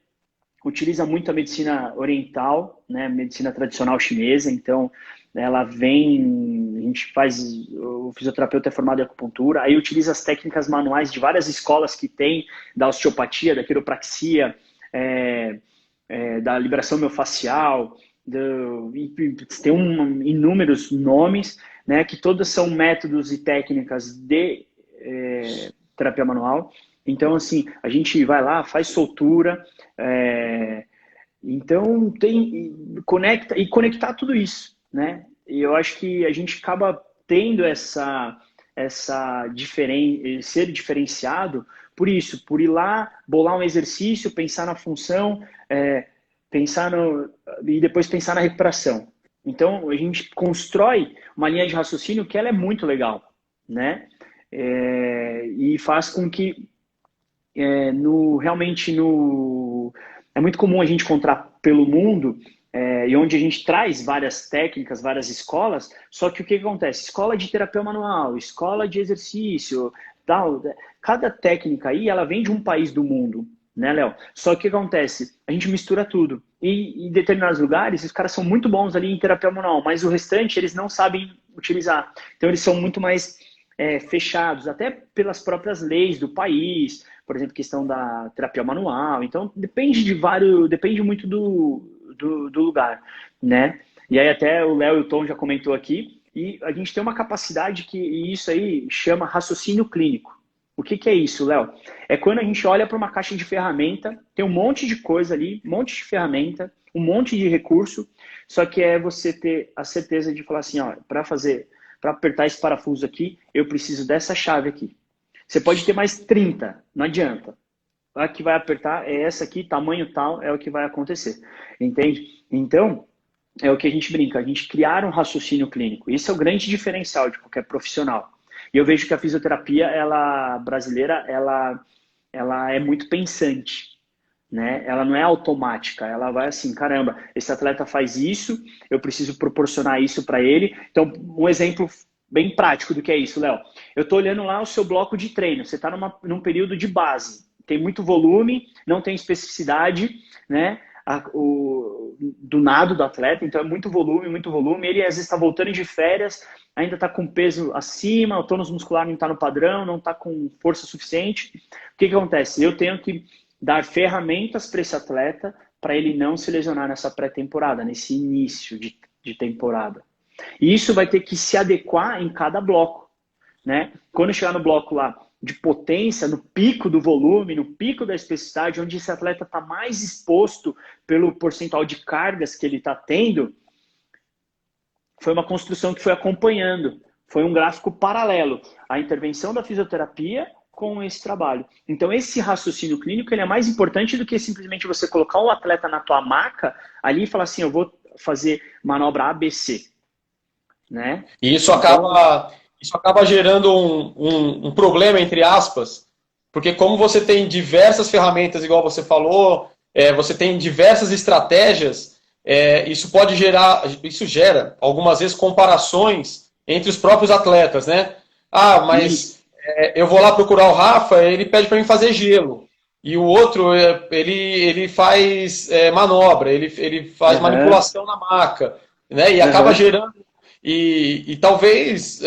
utiliza muito a medicina oriental, né, medicina tradicional chinesa, então ela vem, a gente faz, o fisioterapeuta é formado em acupuntura, aí utiliza as técnicas manuais de várias escolas que tem, da osteopatia, da quiropraxia, da liberação miofascial, tem inúmeros nomes, né, que todos são métodos e técnicas de terapia manual. Então, assim, a gente vai lá, faz soltura, então e conectar tudo isso, né? E eu acho que a gente acaba tendo ser diferenciado por isso, por ir lá, bolar um exercício, pensar na função, pensar no e depois pensar na recuperação. Então, a gente constrói uma linha de raciocínio que ela é muito legal, né? E faz com que realmente é muito comum a gente encontrar pelo mundo e onde a gente traz várias técnicas, várias escolas, só que o que acontece? Escola de terapia manual, escola de exercício, tal, cada técnica aí, ela vem de um país do mundo, né, Léo? Só que o que acontece? A gente mistura tudo. E em determinados lugares, os caras são muito bons ali em terapia manual, mas o restante eles não sabem utilizar. Então eles são muito mais fechados, até pelas próprias leis do país, por exemplo, questão da terapia manual. Então, depende muito do lugar, né? E aí até o Léo e o Tom já comentou aqui, e a gente tem uma capacidade e isso aí chama raciocínio clínico. O que é isso, Léo? É quando a gente olha para uma caixa de ferramenta, tem um monte de coisa ali, um monte de ferramenta, um monte de recurso, só que é você ter a certeza de falar assim, ó, para apertar esse parafuso aqui, eu preciso dessa chave aqui. Você pode ter mais 30, não adianta. A que vai apertar é essa aqui, tamanho tal, é o que vai acontecer. Entende? Então, é o que a gente brinca, a gente criar um raciocínio clínico. Isso é o grande diferencial de qualquer profissional. E eu vejo que a fisioterapia brasileira, ela é muito pensante, né? Ela não é automática, ela vai assim, caramba, esse atleta faz isso, eu preciso proporcionar isso para ele. Então, um exemplo bem prático do que é isso, Léo. Eu estou olhando lá o seu bloco de treino, você está num período de base, tem muito volume, não tem especificidade, né? Do nado do atleta, então é muito volume. Ele às vezes está voltando de férias, ainda está com peso acima, o tônus muscular não está no padrão, não está com força suficiente. O que acontece? Eu tenho que dar ferramentas para esse atleta para ele não se lesionar nessa pré-temporada, nesse início de temporada. E isso vai ter que se adequar em cada bloco, né? Quando chegar no bloco lá de potência, no pico do volume, no pico da especificidade, onde esse atleta está mais exposto pelo percentual de cargas que ele está tendo, foi uma construção que foi acompanhando, foi um gráfico paralelo, a intervenção da fisioterapia com esse trabalho. Então, esse raciocínio clínico ele é mais importante do que simplesmente você colocar o atleta na tua maca ali e falar assim, eu vou fazer manobra ABC, né? E Então, isso acaba gerando um problema, entre aspas, porque como você tem diversas ferramentas, igual você falou, você tem diversas estratégias, isso gera algumas vezes comparações entre os próprios atletas, né? Ah, Isso. mas eu vou lá procurar o Rafa, ele pede para mim fazer gelo. E o outro, ele faz manobra, ele faz Aham, manipulação na maca, né? E acaba aham. gerando. E talvez,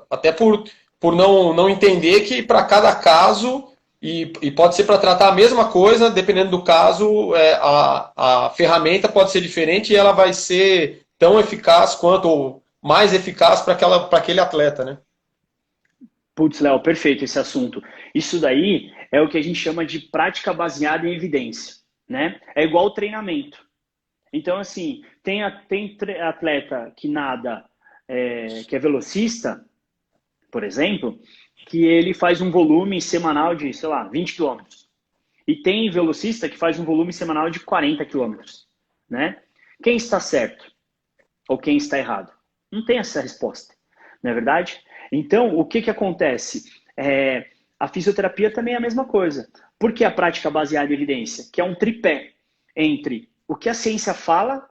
até por não entender que para cada caso, e pode ser para tratar a mesma coisa, dependendo do caso, a ferramenta pode ser diferente e ela vai ser tão eficaz quanto, ou mais eficaz para aquele atleta, né? Putz, Léo, perfeito esse assunto. Isso daí é o que a gente chama de prática baseada em evidência, né? É igual o treinamento. Então, assim, tem atleta que nada, que é velocista, por exemplo, que ele faz um volume semanal de, sei lá, 20 quilômetros. E tem velocista que faz um volume semanal de 40 quilômetros, né? Quem está certo ou quem está errado? Não tem essa resposta, não é verdade? Então, o que acontece? A fisioterapia também é a mesma coisa. Por que a prática baseada em evidência? Que é um tripé entre o que a ciência fala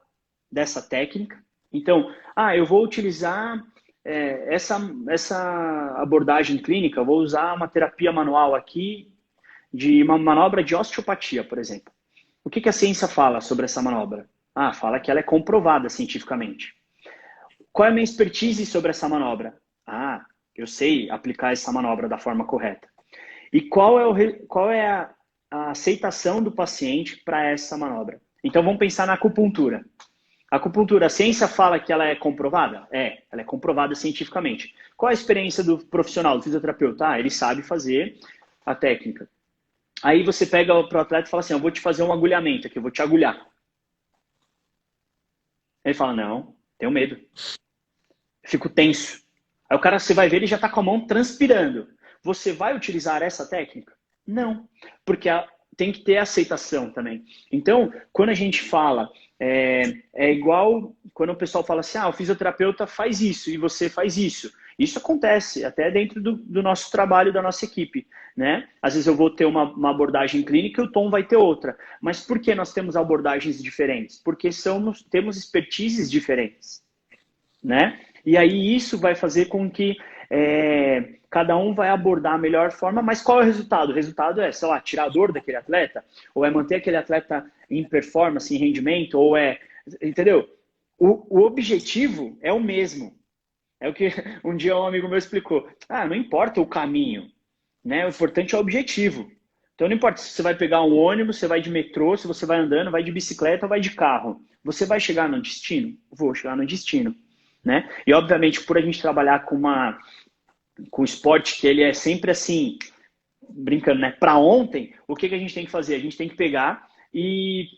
dessa técnica. Então, eu vou utilizar essa abordagem clínica, eu vou usar uma terapia manual aqui de uma manobra de osteopatia, por exemplo. O que a ciência fala sobre essa manobra? Fala que ela é comprovada cientificamente. Qual é a minha expertise sobre essa manobra? Eu sei aplicar essa manobra da forma correta. E qual é a aceitação do paciente para essa manobra? Então vamos pensar na acupuntura. A acupuntura, a ciência fala que ela é comprovada? Ela é comprovada cientificamente. Qual a experiência do profissional, do fisioterapeuta? Ele sabe fazer a técnica. Aí você pega para o atleta e fala assim, eu vou te fazer um agulhamento aqui, eu vou te agulhar. Ele fala, não, tenho medo. Fico tenso. Aí o cara, você vai ver, ele já está com a mão transpirando. Você vai utilizar essa técnica? Não, porque tem que ter aceitação também. Então, quando a gente fala, é igual quando o pessoal fala assim, o fisioterapeuta faz isso e você faz isso. Isso acontece até dentro do nosso trabalho, da nossa equipe, né? Às vezes eu vou ter uma abordagem clínica e o Tom vai ter outra. Mas por que nós temos abordagens diferentes? Porque temos expertises diferentes, né? E aí isso vai fazer com que cada um vai abordar a melhor forma, mas qual é o resultado? O resultado é, sei lá, tirar a dor daquele atleta, ou é manter aquele atleta em performance, em rendimento, ou entendeu? O objetivo é o mesmo. É o que um dia um amigo meu explicou. Não importa o caminho, né? O importante é o objetivo. Então não importa se você vai pegar um ônibus, você vai de metrô, se você vai andando, vai de bicicleta ou vai de carro. Você vai chegar no destino? Vou chegar no destino, né? E obviamente por a gente trabalhar com esporte que ele é sempre assim, brincando, né? Para ontem, o que a gente tem que fazer? A gente tem que pegar e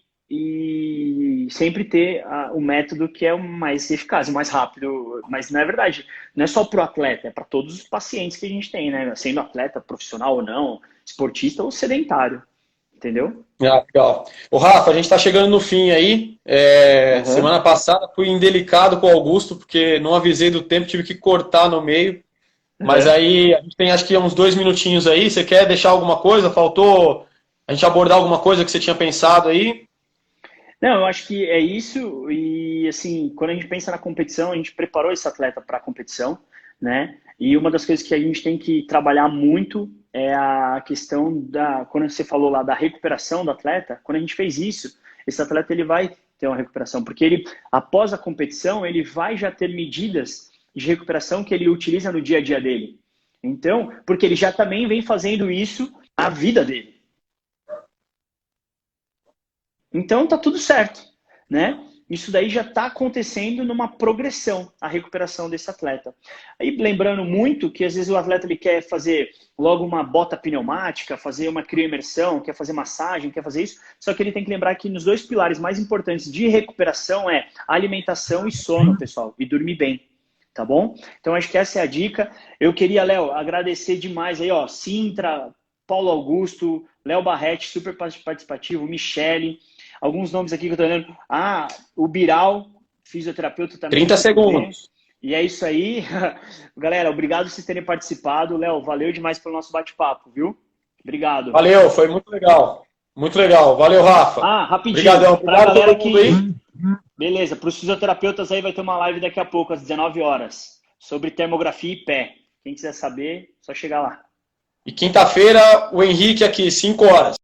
sempre ter o método que é o mais eficaz, o mais rápido. Mas não é verdade, não é só para o atleta, é para todos os pacientes que a gente tem, né? Sendo atleta profissional ou não, esportista ou sedentário, entendeu? Legal. O Rafa, a gente está chegando no fim aí. Uhum. Semana passada fui indelicado com o Augusto, porque não avisei do tempo, tive que cortar no meio. Mas Uhum. aí a gente tem acho que uns 2 minutinhos aí. Você quer deixar alguma coisa? Faltou a gente abordar alguma coisa que você tinha pensado aí? Não, eu acho que é isso. E assim, quando a gente pensa na competição, a gente preparou esse atleta para a competição, né? E uma das coisas que a gente tem que trabalhar muito é a questão quando você falou lá da recuperação do atleta, quando a gente fez isso, esse atleta ele vai ter uma recuperação, porque ele, após a competição, ele vai já ter medidas de recuperação que ele utiliza no dia a dia dele. Então, porque ele já também vem fazendo isso na vida dele. Então tá tudo certo, né? Isso daí já está acontecendo numa progressão, a recuperação desse atleta. Aí lembrando muito que às vezes o atleta ele quer fazer logo uma bota pneumática, fazer uma crioimersão, quer fazer massagem, quer fazer isso, só que ele tem que lembrar que nos dois pilares mais importantes de recuperação é alimentação e sono, pessoal, e dormir bem. Tá bom? Então acho que essa é a dica. Eu queria, Léo, agradecer demais aí, ó, Sintra, Paulo Augusto, Léo Barretti, super participativo, Michele, alguns nomes aqui que eu tô olhando. O Biral, fisioterapeuta também, 30 super bem. segundos. E é isso aí. Galera, obrigado por vocês terem participado. Léo, valeu demais pelo nosso bate-papo, viu? Obrigado. Valeu, foi muito legal. Muito legal. Valeu, Rafa. Rapidinho. Obrigadão. Pra Obrigado a galera todo mundo aí. Beleza, para os fisioterapeutas aí vai ter uma live daqui a pouco, às 19 horas, sobre termografia e pé. Quem quiser saber, só chegar lá. E quinta-feira, o Henrique aqui, 5 horas.